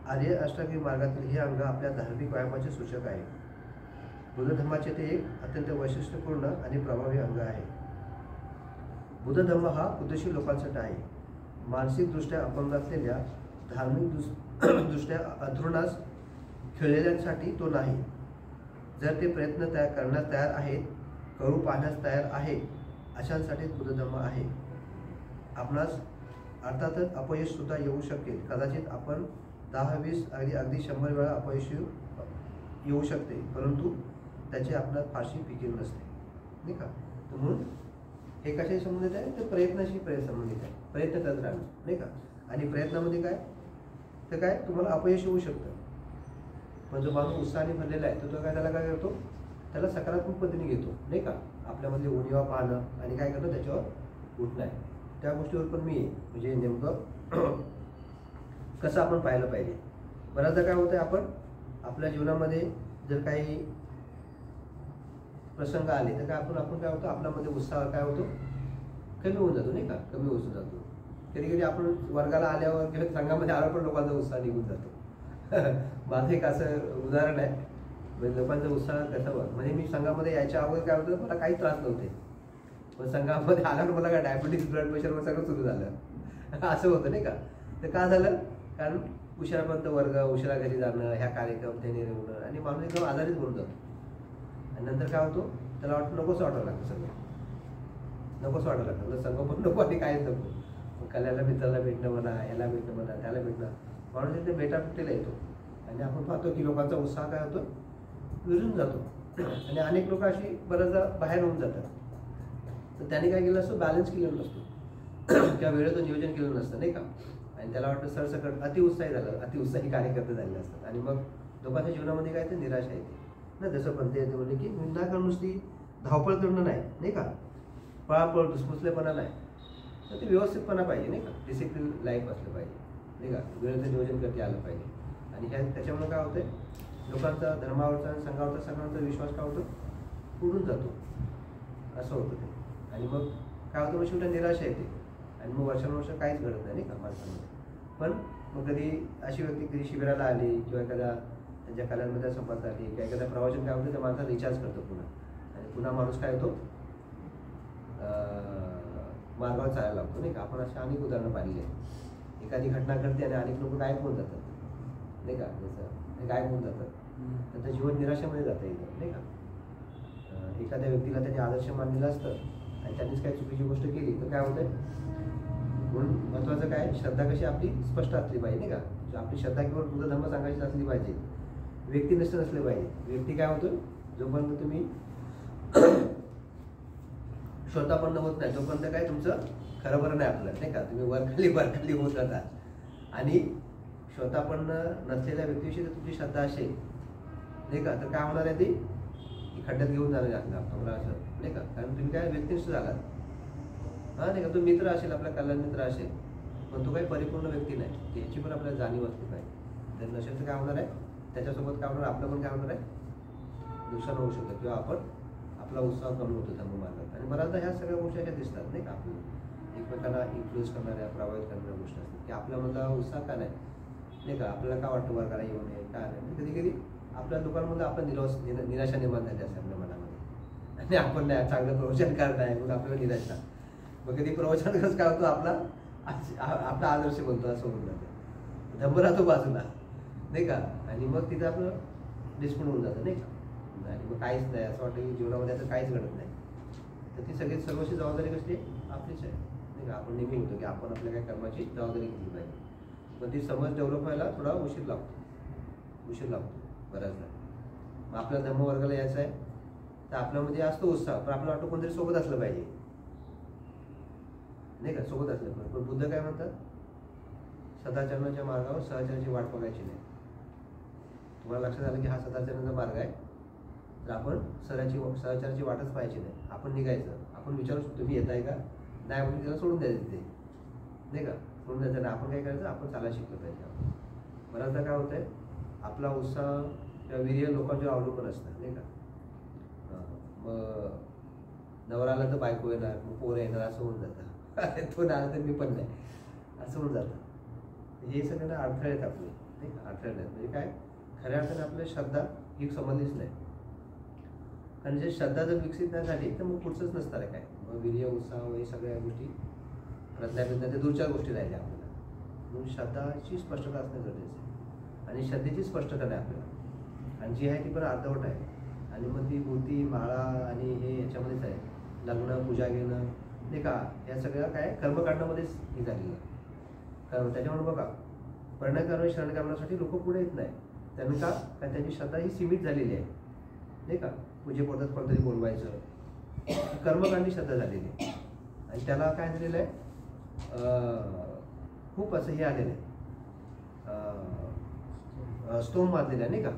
आर्य अष्टांगिक मार्गातील हे अंग आपल्या धार्मिक व्यायामाचे सूचक आहे. बुद्ध धर्माचे ते एक अत्यंत वैशिष्ट्यपूर्ण आणि प्रभावी अंग आहे. बुद्ध धर्म हा कृतीशील लोकांसाठी आहे. मानसिकदृष्ट्या अपंग असलेल्या, धार्मिक दृष्ट्या अथरुणास खेळलेल्यांसाठी तो नाही. जर ते प्रयत्न करण्यास तयार आहेत, करू पाहण्यास तयार आहे, अशांसाठीच बुद्ध धर्म आहे. आपणास अर्थातच अपयश सुद्धा येऊ शकेल. कदाचित आपण 10-20 अगदी 100 वेळा अपयश येऊ शकते, परंतु त्याची आपणास फारशी फिकीर नसते, नाही का? तर म्हणून हे कशाशी संबंधित आहे? तर प्रयत्नाशी संबंधित आहे. प्रयत्न करत राहणं, नाही का? आणि प्रयत्नामध्ये काय तर काय तुम्हाला अपयश येऊ शकतं, पण जो माणूस उत्साहाने भरलेला आहे तो काय त्याला काय करतो? त्याला सकारात्मक पद्धतीने घेतो, नाही का? आपल्यामधले उणिवा पाहणं आणि काय करणं त्याच्यावर उठणं आहे. त्या गोष्टीवर पण मी म्हणजे नेमकं कसं आपण पाहिलं पाहिजे. बऱ्याचदा काय होतं, आपण आपल्या जीवनामध्ये जर काही प्रसंग आले तर काय आपण काय होतं, आपल्यामध्ये उत्साह काय होतो, कमी होऊन जातो, नाही का? कमी होऊन जातो. कधी कधी आपण वर्गाला आल्यावर किंवा संघामध्ये आल्यावर पण लोकांचा उत्साह निघून जातो. माझं एक असं उदाहरण आहे, म्हणजे लोकांचा उत्साह कसा म्हणजे मी संघामध्ये यायच्या अगोदर काय होतं, मला काही त्रास नव्हते, पण संघामध्ये आल्यावर मला काय डायबिटीज, ब्लड प्रेशर सगळं सुरू झालं. असं होतं, नाही का? तर का झालं? कारण उशिरापर्यंत वर्ग, उशिरा घरी जाणं, ह्या कार्यक्रम ते निर्वहन, आणि माणूस एकदम आजारीच होऊन जातो. आणि नंतर काय होतो, त्याला नकोच वाटावं लागतं, सगळं नकोच वाटावं लागतं, संघ पण नको आणि काहीच नको. कल्याला मित्राला भेटणं म्हणा, याला भेटणं म्हणा, त्याला भेटणं, माणूस इथे भेटाभेटीला येतो. आणि आपण पाहतो की लोकांचा उत्साह काय होतो, विरून जातो. आणि अनेक लोक अशी बऱ्याचदा बाहेर होऊन जातात. तर त्याने काय केलं असतं, बॅलन्स केलेलं नसतो किंवा वेळेचं नियोजन केलं नसतं, नाही का? आणि त्याला वाटतं सरसकट अतिउत्साही झालं, अतिउत्साही कार्यकर्ते झालेले असतात. आणि मग लोकांच्या जीवनामध्ये काय ते निराशा येते ना. जसं पण ते म्हणले की विनाकारण नुसती धावपळ करणं नाही का, पळापळ धुसफुसलेपणा नाही, तर ते व्यवस्थितपणा पाहिजे नाही का, डिसिप्लिन लाईफ असलं पाहिजे नाही का, वेळेचं नियोजन करता आलं पाहिजे. आणि त्याच्यामुळे काय होतंय, लोकांचा धर्मावरचा आणि संघावरचा सगळ्यांचा विश्वास काय होतो, उडून जातो, असं होतं ते. आणि मग काय होतं, मग शेवटी निराशा येते आणि मग वर्षानुवर्ष काहीच घडत नाही का माणसांमध्ये. पण मग कधी अशी व्यक्ती कधी शिबिराला आली किंवा एखाद्या त्यांच्या कलांमध्ये संपर्क आली किंवा एखाद्या प्रवाचन काय होतं, त्या माणसाला रिचार्ज करतो पुन्हा, आणि पुन्हा माणूस काय होतो, मार्गावर चालायला लागतो नाही का. आपण अशी अनेक उदाहरणं पाहिली आहे. एखादी घटना घडते आणि अनेक लोक गायब होऊन जातात नाही का, जसं गायब होऊन जातात, त्यांचं जीवन निराशेमध्ये जातं एकदम नाही का. एखाद्या व्यक्तीला त्याने आदर्श मानलेलं असतं आणि त्यांनीच काही चुकीची गोष्ट केली तर काय होतंय. म्हणून महत्त्वाचं काय, श्रद्धा कशी आपली स्पष्ट असली पाहिजे नाही का. आपली श्रद्धा किंवा बुद्ध धर्म सांगायची असली पाहिजे, व्यक्तिनिष्ठ नसले पाहिजे. व्यक्ती काय होतं, जोपर्यंत तुम्ही स्वतःपन्न होत नाही तोपर्यंत काय तुमचं खरं बरं नाही आपलं नाही का, तुम्ही वरखाली होत जाता. आणि स्वतःपन्न नसलेल्या व्यक्तीविषयी जर तुमची श्रद्धा असेल नाही का, तर काय होणार आहे, ती खड्ड्यात घेऊन जाणार आहे आपल्याला असं नाही का. कारण तुम्ही काय व्यक्तिनिष्ठ झालात हा नाही का. तो मित्र असेल, आपला कल्याण मित्र असेल, पण तो काही परिपूर्ण व्यक्ती नाही, याची पण आपल्याला जाणीव असली पाहिजे. जर नसेल तर काय होणार आहे, त्याच्यासोबत काय होणार, आपलं पण काय होणार आहे, नुकसान होऊ शकतं किंवा आपला उत्साह कमी होतो धर्ममार्गात. आणि बऱ्याचदा ह्या सगळ्या गोष्टी अशा दिसतात नाही का, आपल्याला एकमेकांना इन्फ्लुएन्स करणाऱ्या, प्रभावित करणाऱ्या गोष्टी असतात की आपल्यामधला उत्साह का नाही का, आपल्याला काय वाटतं वर्गाला येऊ नये काय नाही. कधी कधी आपल्या लोकांमध्ये आपला निराशा निर्माण झाली असते आपल्या मनामध्ये, आणि आपण नाही चांगलं प्रवचन करत आहे मग आपल्याला निराशा. मग कधी प्रवचन करत काय होतो, आपला आदर्श बनतो असं होऊन जातं, धम्म राहतो बाजूला नाही का. आणि मग तिथं आपलं डिस्पूट होऊन जातं नाही का. आणि मग काहीच नाही, असं वाटतं की जीवनामध्ये आता काहीच घडत नाही. तर ती सर्वस्वी जबाबदारी कसली आपलीच आहे नाही का. आपण नेहमी होतो की आपण आपल्या काही कर्माची जबाबदारी घेतली पाहिजे, पण ती समज डेव्हलप व्हायला थोडा उशीर लागतो बऱ्याचदा. मग आपल्या धर्मवर्गाला यायचं आहे तर आपल्यामध्ये असतो उत्साह, पण आपल्याला वाटतं कोणतरी सोबत असलं पाहिजे नाही का, सोबत असलं पाहिजे. पण बुद्ध काय म्हणतात, सदाचरणाच्या मार्गावर सहचराची वाट बघायची नाही. तुम्हाला लक्षात आलं की हा सदाचरणाचा मार्ग आहे, तर आपण सहचाराची वाटच पाहायची नाही. आपण निघायचं, आपण विचारू शकतो तुम्ही येताय का, नाही म्हणजे त्याला सोडून द्यायचं तिथे नाही का, सोडून द्यायचं नाही. आपण काय करायचं, आपण चालायला शिकलं पाहिजे. बऱ्याचदा काय होतंय, आपला उत्साह किंवा वीर्य लोकांच्यावर अवलंबून असतं नाही का. मग नवराला तर बायको येणार, मग पोरं येणार, असं होऊन जातं. तो नाही आला तर मी पण नाही, असं होऊन जातं. हे सगळ्यांना अडथळे आहेत आपले नाही का, अडथळे आहेत. म्हणजे काय, खऱ्या अर्थाने आपली श्रद्धा ही समजलीच नाही. कारण जे श्रद्धा जर विकसित नाही झाली तर मग पुढचंच नसणार आहे काय. मग वीर्य, उत्साह हे सगळ्या गोष्टी, प्रज्ञा ते दूरच्या गोष्टी राहिल्या आपल्याला. म्हणून श्रद्धाची स्पष्टता असणं गरजेचं आहे, आणि श्रद्धेची स्पष्टता नाही आपल्याला, आणि जी आहे ती पण अर्धवट आहे. आणि मग ती मूर्ती, माळा आणि हे याच्यामध्येच आहे, लग्न, पूजा घेणं नाही का, या सगळ्या काय कर्मकांडामध्येच हे झालेलं आहे. कारण त्याच्यामुळे बघा, परिणामकारणी शरणकरणासाठी लोक पुढे येत नाही. त्यांनी का, कारण त्यांची श्रद्धा ही सीमित झालेली आहे नाही का. पूजेपोटात कोणतरी बोलवायचं, कर्मकांडी श्रद्धा झालेली आहे. आणि त्याला काय झालेलं आहे, खूप असं हे आलेलं आहे, स्तोम बांधलेलं आहे नाही का.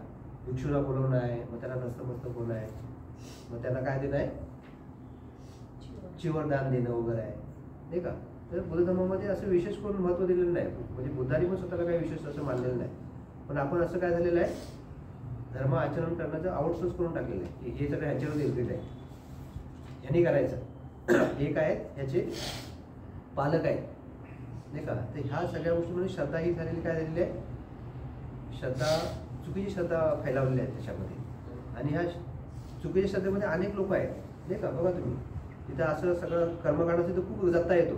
भिक्षूला बोलवणं आहे, मग त्याला नस्तमस्तक होणं आहे, मग त्यांना काय देणं आहे, चिवर दान देणं वगैरे आहे नाही का. तर बुद्ध धर्मामध्ये असं विशेष करून महत्त्व दिलेलं नाही. म्हणजे बुद्धांनी पण स्वतःला काही विशेष असं मानलेलं नाही. पण आपण असं काय झालेलं आहे, धर्म आचरण करण्याचं आउटसोर्स करून टाकलेलं आहे की हे सगळं ह्याच्यावर निर्मित आहे, ह्यांनी करायचं, हे काय ह्याचे पालक आहेत नाही का. तर ह्या सगळ्या गोष्टींमध्ये श्रद्धा ही झालेली काय झालेली आहे, चुकीची श्रद्धा फैलावलेली आहे त्याच्यामध्ये. आणि ह्या चुकीच्या श्रद्धेमध्ये अनेक लोक आहेत नाही का. बघा तुम्ही तिथं असं सगळं कर्मकांडाचं तिथं खूप जगता येतो,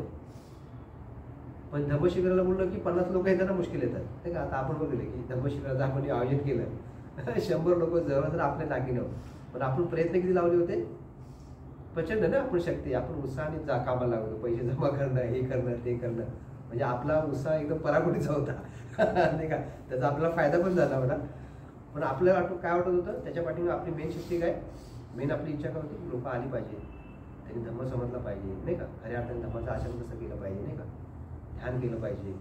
पण धम्मशिबिराला बोललं की 50 लोक येताना मुश्किल येतात नाही का. आता आपण बघितलं की धम्मशिबिराचं आपण आयोजन केलं, 100 लोक जवळ तर आपल्या लागीनं, पण आपण प्रयत्न किती लावले होते, प्रचंड ना. आपण शक्ती, आपण उत्साहाने कामाला लागलो, पैसे जमा करणं, हे करणं, ते करणं, म्हणजे आपला उत्साह एकदम पराकोटीचा होता नाही का. त्याचा आपल्याला फायदा पण झाला होता. पण आपल्याला काय वाटत होतं, त्याच्या पाठीमागे आपली मेन शक्ती काय, मेन आपली इच्छा काय होती, लोक आली पाहिजे, त्यांनी धम्म समजला पाहिजे नाही का. खऱ्या अर्थाने धम्माचं आचरण कसं केलं पाहिजे नाही का, ध्यान केलं पाहिजे,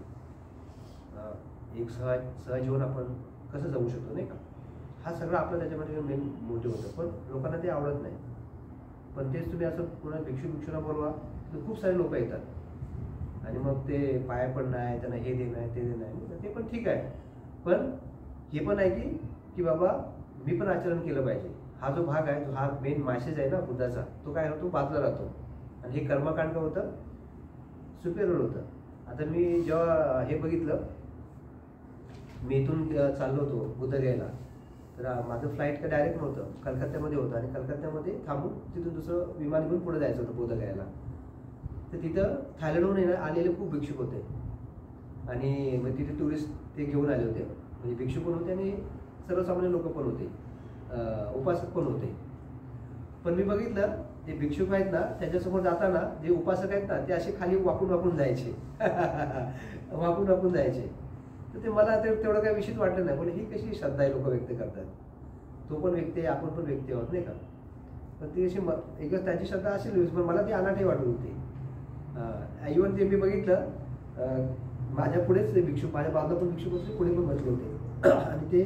एक सहजीवन आपण कसं जगू शकतो नाही का. हा सगळं आपलं त्याच्यामध्ये मेन मोटिव्ह होतं. पण लोकांना ते आवडत नाही पण तेच तुम्ही असं पुन्हा भिक्षूला बोलवा तर खूप सारे लोक येतात आणि मग ते पाया पडणं आहे, त्यांना हे देणं आहे, ते देणं आहे, ते पण ठीक आहे. पण हे पण आहे की बाबा मी पण आचरण केलं पाहिजे. हा जो भाग आहे, हा मेन मॅसेज आहे ना बुद्धाचा, तो काय होतो, बाजूला राहतो. आणि हे कर्मकांड काय होतं, सुपेरियर होतं. आता मी जेव्हा हे बघितलं, मी इथून चाललो होतो बुद्धगयाला, तर माझं फ्लाईट काय डायरेक्ट नव्हतं, कलकत्त्यामध्ये होतं आणि कलकत्त्यामध्ये थांबून तिथून दुसरं विमान घेऊन पुढे जायचं होतं बुद्धगयाला. तर तिथं थायलंडहून आलेले खूप भिक्षुक होते आणि मग तिथे टुरिस्ट ते घेऊन आले होते. म्हणजे भिक्षुक पण होते आणि सर्वसामान्य लोक पण होते, उपासक पण होते. पण मी बघितलं ते भिक्षुक आहेत ना, त्याच्यासमोर जाताना जे उपासक आहेत ना, ते असे खाली वाकून जायचे वाकून जायचे. तर ते मला तेवढं काही विशेष वाटलं नाही. पण ही कशी श्रद्धा आहे लोक व्यक्त करतात, तो पण व्यक्ती आहे, आपण पण व्यक्ती आहोत, नाही का. पण ती अशी एकच त्यांची श्रद्धा असेल, पण मला ती अनाठी वाटत होती. इव्हन ते मी बघितलं, माझ्या पुढेच भिक्षुक, माझ्या बाजूला पण भिक्षुक होते, पुढे पण बसले होते. आणि ते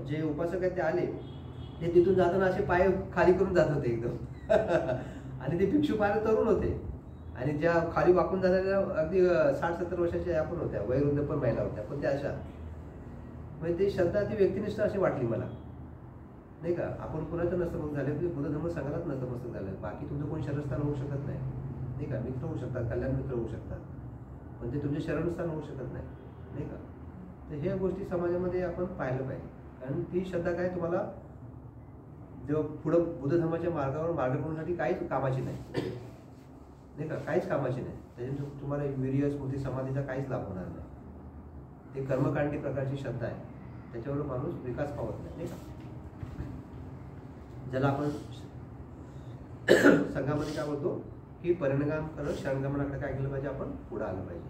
जे उपासक आहेत ते आले, ते तिथून जाताना असे पाय खाली करून जात होते एकदम आणि ते भिक्षुक पाय तरुण होते आणि ज्या खाली वाकून जाणाऱ्या अगदी 60-70 वर्षाच्या या पण होत्या, वयोवृद्ध पण महिला होत्या. पण त्या अशा, म्हणजे ती श्रद्धा, ती व्यक्तिनिष्ठ अशी वाटली मला, नाही का. आपण कुणाचं नतमस्तक झाले, बुद्ध धर्म संघालाच नतमस्तक झालं. बाकी तुमचं कोणी शरणस्थान होऊ शकत नाही, नाही का. मित्र होऊ शकतात, कल्याण मित्र होऊ शकतात, पण ते तुमचे शरणस्थान होऊ शकत नाही, नाही का. तर ह्या गोष्टी समाजामध्ये आपण पाहिलं पाहिजे. कारण ती श्रद्धा काय तुम्हाला जेव्हा पुढं बुद्ध धर्माच्या मार्गावर मार्गक्रमणासाठी काहीच कामाची नाही, नाही का, काहीच कामाची नाही. त्याच्यातून तुम्हाला वीर्य, स्मृती, समाधीचा काहीच लाभ होणार नाही. ते कर्मकांडी प्रकारची श्रद्धा आहे, त्याच्यावर माणूस विकास पावत नाही, नाही का. ज्याला आपण संघामध्ये काय बोलतो की परिणाम करत शरणगमनाकडे काय केलं पाहिजे, आपण पुढे आलं पाहिजे.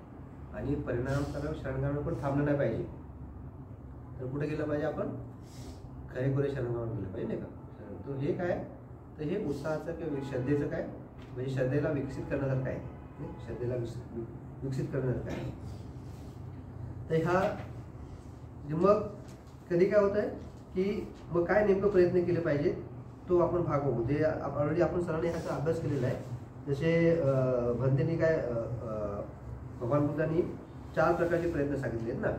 आणि परिणाम करत शरणगमन पण थांबलं नाही पाहिजे. तर कुठे गेलं पाहिजे, आपण खरेखुरे शरणगमन केलं पाहिजे, नाही का. तर हे काय, तर हे उत्साहाचं किंवा श्रद्धेचं काय, म्हणजे श्रद्धेला विकसित करण्यासारखं आहे, श्रद्धेला विकसित करण्यासारखं आहे. तर हा मग कधी काय होत आहे की मग काय नेमकं प्रयत्न केले पाहिजे, तो आपण भाग बघू. ते ऑलरेडी आपण सरांनी ह्याचा अभ्यास केलेला आहे. जसे भंतेनी काय भगवान बुद्धांनी 4 प्रकारचे प्रयत्न सांगितले आहेत ना.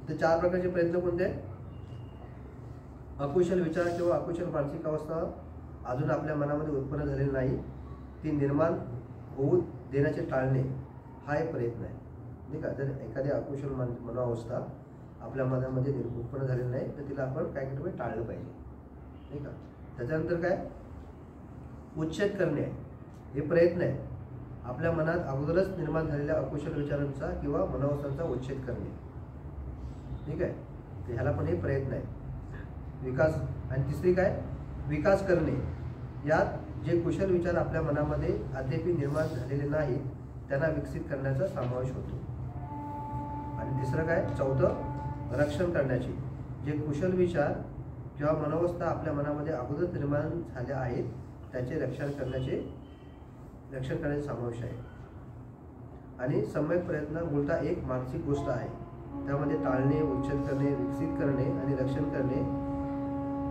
तर 4 प्रकारचे प्रयत्न कोणते आहेत? अकुशल विचार किंवा अकुशल मानसिक अवस्था अजून आपल्या मनामध्ये उत्पन्न झालेली नाही, ती निर्माण होऊ देण्याचे टाळणे, हा एक प्रयत्न आहे, नाही का. जर एखादी अकुशल मनोअवस्था आपल्या मनामध्ये उत्पन्न झालेली नाही, तर तिला आपण काय केलं पाहिजे, टाळलं पाहिजे, नाही का. त्याच्यानंतर काय, उच्छेद करणे, हे प्रयत्न आहे. आपल्या मनात अगोदरच निर्माण झालेल्या अकुशल विचारांचा किंवा मनोअवस्थांचा उच्छेद करणे, ठीक आहे. तर ह्याला पण हे प्रयत्न आहे. विकास. आणि तिसरी काय, विकास करणे. यात जे कुशल विचार आपल्या मनामध्ये अद्याप निर्माण झालेले नाहीत, त्यांना विकसित करण्याचा समावेश होतो. आणि तिसरं काय, चौथं, रक्षण करण्याचे. जे कुशल विचार किंवा मनोवस्था आपल्या मनामध्ये अगोदर निर्माण झाल्या आहेत, त्याचे रक्षण करण्याचे समावेश आहे. आणि सम्यक प्रयत्न मूलतः एक मानसिक गोष्ट आहे. त्यामध्ये टाळणे, उच्छेद करणे, विकसित करणे आणि रक्षण करणे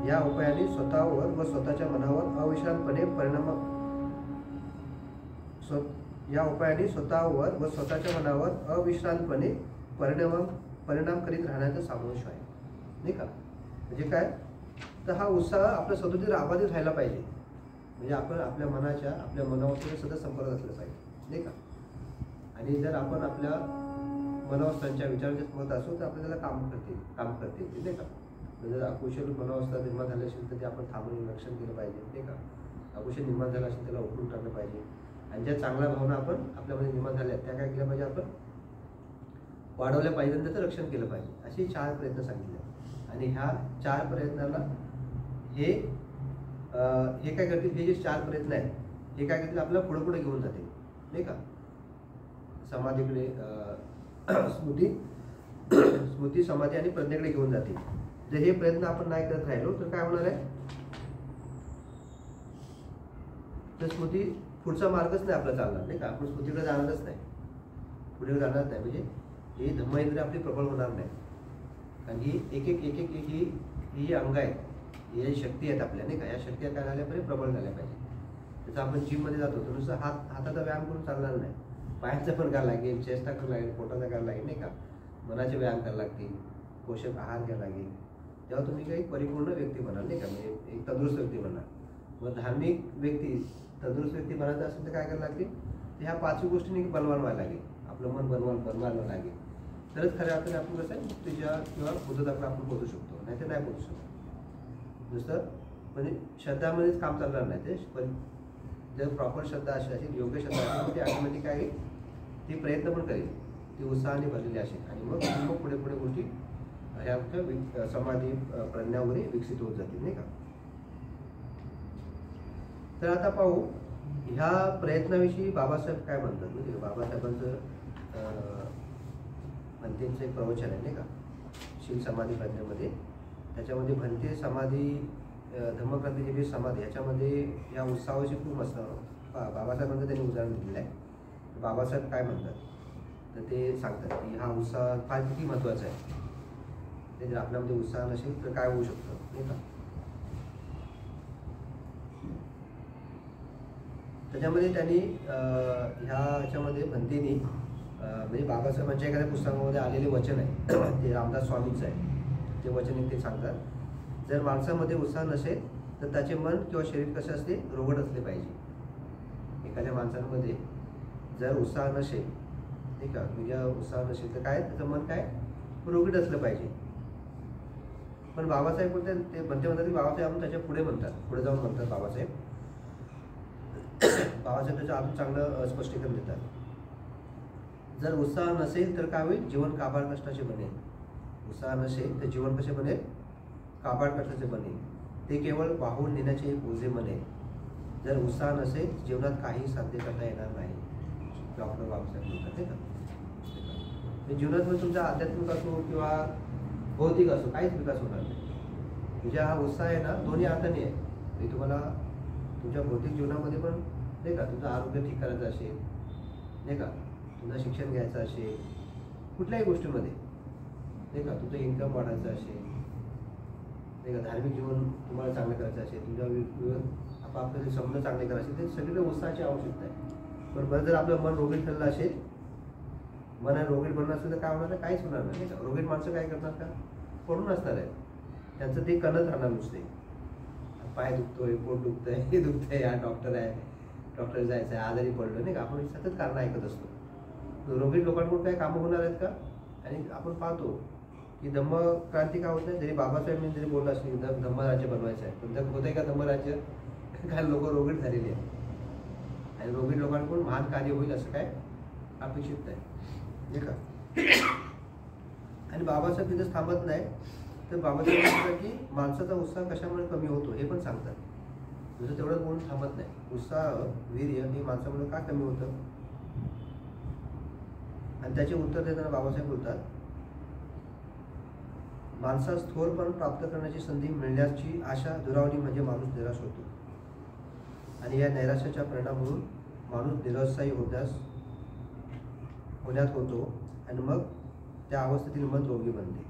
या उपायांनी स्वतःवर व स्वतःच्या मनावर अविश्रांतपणे परिणाम करीत राहण्याचा समावेश आहे, नाही का. म्हणजे काय, तर हा उत्साह आपल्या सदोदित आबाधित राहायला पाहिजे. म्हणजे आपण आपल्या मनाच्या, आपल्या मनावस्थेने सतत संपर्क असलं पाहिजे, नाही का. आणि जर आपण आपल्या मनावस्थांच्या विचारांच्या संपर्क असू, तर आपल्याला काम करते, नाही का. जर अकुशल मनोवस्था निर्माण झाली असेल तर ते आपण थांबून रक्षण केलं पाहिजे, नाही का. अकुशल निर्माण झालं असेल त्याला उकळून टाकलं पाहिजे. आणि ज्या चांगल्या भावना आपण आपल्यामध्ये निर्माण झाल्या त्या काय केल्या पाहिजे, आपण वाढवल्या पाहिजे, त्याचं रक्षण केलं पाहिजे. असे 4 प्रयत्न सांगितले. आणि ह्या 4 प्रयत्नाला हे काय करतील, हे जे 4 प्रयत्न आहेत, हे काय करतील, आपल्याला पुढे घेऊन जातील, नाही का. समाधीकडे, स्मृती, समाधी आणि प्रज्ञेकडे घेऊन जातील. जर हे प्रयत्न आपण नाही करत राहिलो तर काय होणार आहे, तर स्मृती पुढचा मार्गच नाही आपला चालणार, नाही का. आपण स्मृतीकडे जाणारच नाही, पुढे जाणार नाही. म्हणजे ही धम्मेंद्रिय आपली प्रबळ होणार नाही. कारण ही एक ही अंग आहेत, या शक्ती आहेत आपल्या नाही का, या शक्ती काय झाल्या पाहिजे, प्रबळ झाल्या पाहिजे. जसं आपण जिममध्ये जातो तर नुसतं हाताचा व्यायाम करून चालणार नाही, पायाचा पण करायला लागेल, चेस्टा करायला लागेल, पोटाचा करायला लागेल नाही का, मनाचे व्यायाम करायला लागतील, पोषक आहार घ्यायला लागेल. तेव्हा तुम्ही काही परिपूर्ण व्यक्ती बनाल नाही का, म्हणजे एक तंदुरुस्त व्यक्ती बनाल. मग धार्मिक व्यक्ती तंदुरुस्त व्यक्ती बनायचं असेल तर काय करायला लागतील, ह्या 5 गोष्टींनी बनवायला लागेल, आपलं मन बनवायला लागेल. तरच खऱ्या अर्थाने आपण कसं आहे मुक्तीच्या किंवा बुद्धत्वाला आपण पोहोचू शकतो, नाही तर नाही पोहोचू शकतो. नुसतं म्हणजे श्रद्धामध्येच काम चालणार नाही ते, पण जर प्रॉपर श्रद्धा अशी असेल, योग्य श्रद्धा असेल, ती ऑटोमॅटिक काय आहे, ती प्रयत्न पण करेल, ती उत्साहाने भरलेली असेल आणि मग पुढे गोष्टी ह्या समाधी प्रज्ञा वगैरे विकसित होत जातील नाही का. तर आता पाहू ह्या प्रयत्नाविषयी बाबासाहेब काय म्हणतात. म्हणजे बाबासाहेबांचं भंतेंचं एक प्रवचन आहे नाही का, शील समाधी प्रज्ञेमध्ये. त्याच्यामध्ये भंते समाधी, धम्मक्रांतीची जी समाधी, ह्याच्यामध्ये या उत्साहाची खूप मस्त बाबासाहेबांचं त्यांनी उदाहरण दिलेलं आहे. बाबासाहेब काय म्हणतात तर ते सांगतात की हा उत्साह फार किती महत्त्वाचा आहे. ते जर आपल्यामध्ये उत्साह नसेल तर काय होऊ शकतं नाही का. त्याच्यामध्ये त्यांनी ह्याच्यामध्ये भंतेनी म्हणजे बाबासाहेबांच्या एखाद्या पुस्तकामध्ये आलेले वचन आहे, ते रामदास स्वामींचं आहे. ते वचन ते सांगतात, जर माणसामध्ये उत्साह नसेल तर त्याचे मन किंवा शरीर कसे असते, रोगट असले पाहिजे. एखाद्या माणसांमध्ये जर उत्साह नसेल ठीक का, म्हणजे उत्साह नसेल तर काय, त्याचं मन काय रोगट असलं पाहिजे. पण बाबासाहेब बोलते ते म्हणतात की बाबासाहेब आपण त्याच्या पुढे म्हणतात, पुढे जाऊन म्हणतात बाबासाहेब त्याचं अजून चांगलं स्पष्टीकरण देतात. जर उत्साह नसेल तर काय होईल, जीवन काबाड कष्टाचे बनेल. उत्साह नसेल तर जीवन कसे बनेल, काबाड कष्टाचे बनेल. ते केवळ वाहून नेण्याचे एक ओझे बनेल. जर उत्साह नसेल जीवनात काही साध्य करता येणार नाही. डॉक्टर बाबासाहेब म्हणतात नाही का. जीवनात मग तुमचा आध्यात्मिक असो किंवा भौतिक असो काहीच विकास होणार नाही. म्हणजे हा उत्साह आहे ना दोन्ही अर्थाने आहे. म्हणजे तुम्हाला तुमच्या भौतिक जीवनामध्ये पण नाही का, तुमचं आरोग्य ठीक करायचं असेल नाही का, तुमचं शिक्षण घ्यायचं असेल, कुठल्याही गोष्टीमध्ये नाही का, तुमचं इन्कम वाढायचं असेल नाही का, धार्मिक जीवन तुम्हाला चांगलं करायचं असेल, तुमच्या आपापले संबंध चांगले करायचे असेल, ते सगळीकडे उत्साहाची आवश्यकता आहे. पण बरं जर आपलं मन रोगीट ठरलं असेल, मन रोगीट बनलं असेल तर काय होणार, काहीच होणार नाही का. रोगीट माणसं काय करणार का, पडून असणार आहे, त्यांचं ते कणत राहणार नुसते. पाय दुखतोय, पोट दुखतंय, हे दुखतंय, हा डॉक्टर आहे, डॉक्टर जायचं आहे, आजारी पडलं नाही का, आपण सतत कारणं ऐकत असतो. रोगीट लोकांकडून काय कामं होणार आहेत का. आणि आपण पाहतो की धम्मक्रांती काय होत नाही, जरी बाबासाहेबांनी जरी बोललं असेल धम्मराज्य बनवायचं आहे, पण जर होतंय का धम्मराज्य, काय लोक रोगीट झालेली आहेत आणि रोगीट लोकांकडून महान कार्य होईल असं काय अपेक्षित नाही का. आणि बाबासाहेब तिथेच थांबत नाही, तर बाबासाहेब म्हणतात की माणसाचा उत्साह कशामुळे कमी होतो हे पण सांगतात. जसं तेवढं बोलून थांबत नाही, उत्साह वीर्य हे माणसामुळे का कमी होतं. आणि त्याचे उत्तर देताना बाबासाहेब बोलतात, माणसास थोरपण प्राप्त करण्याची संधी मिळण्याची आशा दुरावली म्हणजे माणूस निराश होतो. आणि या नैराश्याच्या परिणाम म्हणून माणूस निरुत्साही होण्यात होतो आणि मग त्या अवस्थेतील मन रोगी बनते.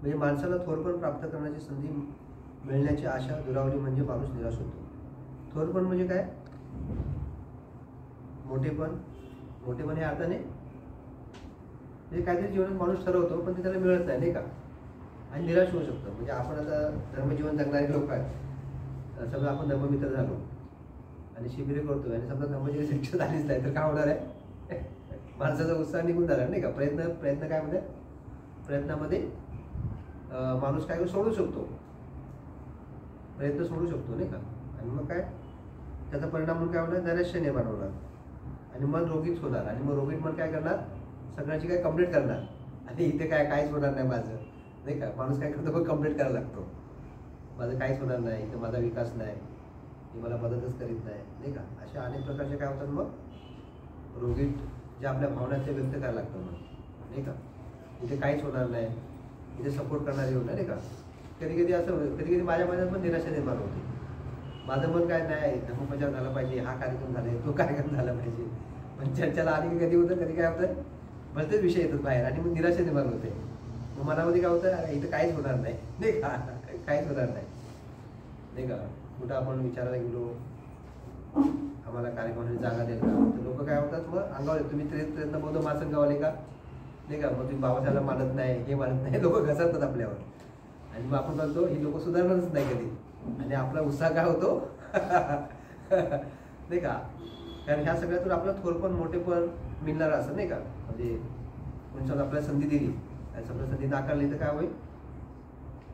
म्हणजे माणसाला थोरपण प्राप्त करण्याची संधी मिळण्याची आशा दुरावली म्हणजे माणूस निराश होतो. थोरपण म्हणजे काय, मोठेपण हे अर्थाने म्हणजे काहीतरी जीवनात माणूस ठरवतो पण ते त्याला मिळत नाही का, आणि निराश होऊ शकतो. म्हणजे आपण आता धर्मजीवन जगणारे लोक आहेत, सगळं आपण धर्ममित्र झालो आणि शिबिरे करतोय आणि समजा धर्मजीवन शिक्षा झालीच नाही तर काय होणार आहे, माणसाचा उत्साह निघून जाणार नाही का. प्रयत्न काय म्हणजे प्रयत्नामध्ये माणूस काय सोडू शकतो, प्रयत्न सोडू शकतो नाही का. आणि मग काय त्याचा परिणाम म्हणून काय होणार, नैराश्य निर्माण होणार आणि मन रोगीच होणार. आणि मग रोगीत मन काय करणार, सगळ्याची काय कंप्लीट करणार. आणि इथे काहीच होणार नाही माझं नाही का. माणूस काय करतो, मग कंप्लीट करायला लागतो. माझं काहीच होणार नाही, इथं माझा विकास नाही, मी मला मदतच करीत नाही का. अशा अनेक प्रकारचे काय होतात मग रोगीट जे आपल्या भावना ते व्यक्त करायला लागतं मग नाही का. इथे काहीच होणार नाही, इथे सपोर्ट करणारे होणार नाही का. कधी असं कधी माझ्या मनात पण निराशा निर्माण होते. माझं मन काय नाही, धर्मप्रचार झाला पाहिजे, हा कार्यक्रम झाला तो कार्यक्रम झाला पाहिजे, पण चर्चेला आली की कधी होतं, कधी काय होतं भलतेच विषय येतात बाहेर आणि मग निराशा निर्माण होते. मग मनामध्ये काय होतं, अरे इथं काहीच होणार नाही, नाही का, काहीच होणार नाही, नाही का. कुठं आपण विचारायला गेलो आम्हाला कार्यक्रमाची जागा द्याल का, तर लोक काय होतात, मग अंगावर तुम्ही प्रयत्न बौद्ध महासंघावाले का, नाही का, मग तुम्ही बाबासाहेबला मानत नाही, हे मानत नाही, लोक घसरतात आपल्यावर. आणि मग आपण म्हणतो ही लोक सुधारणारच नाही कधी, आणि आपला उत्साह काय होतो नाही का. कारण ह्या सगळ्यातून आपला थोरपण मोठेपण मिळणार असं, नाही का. म्हणजे कोणी आपल्याला संधी दिली आणि समजा संधी नाकारली तर काय होईल,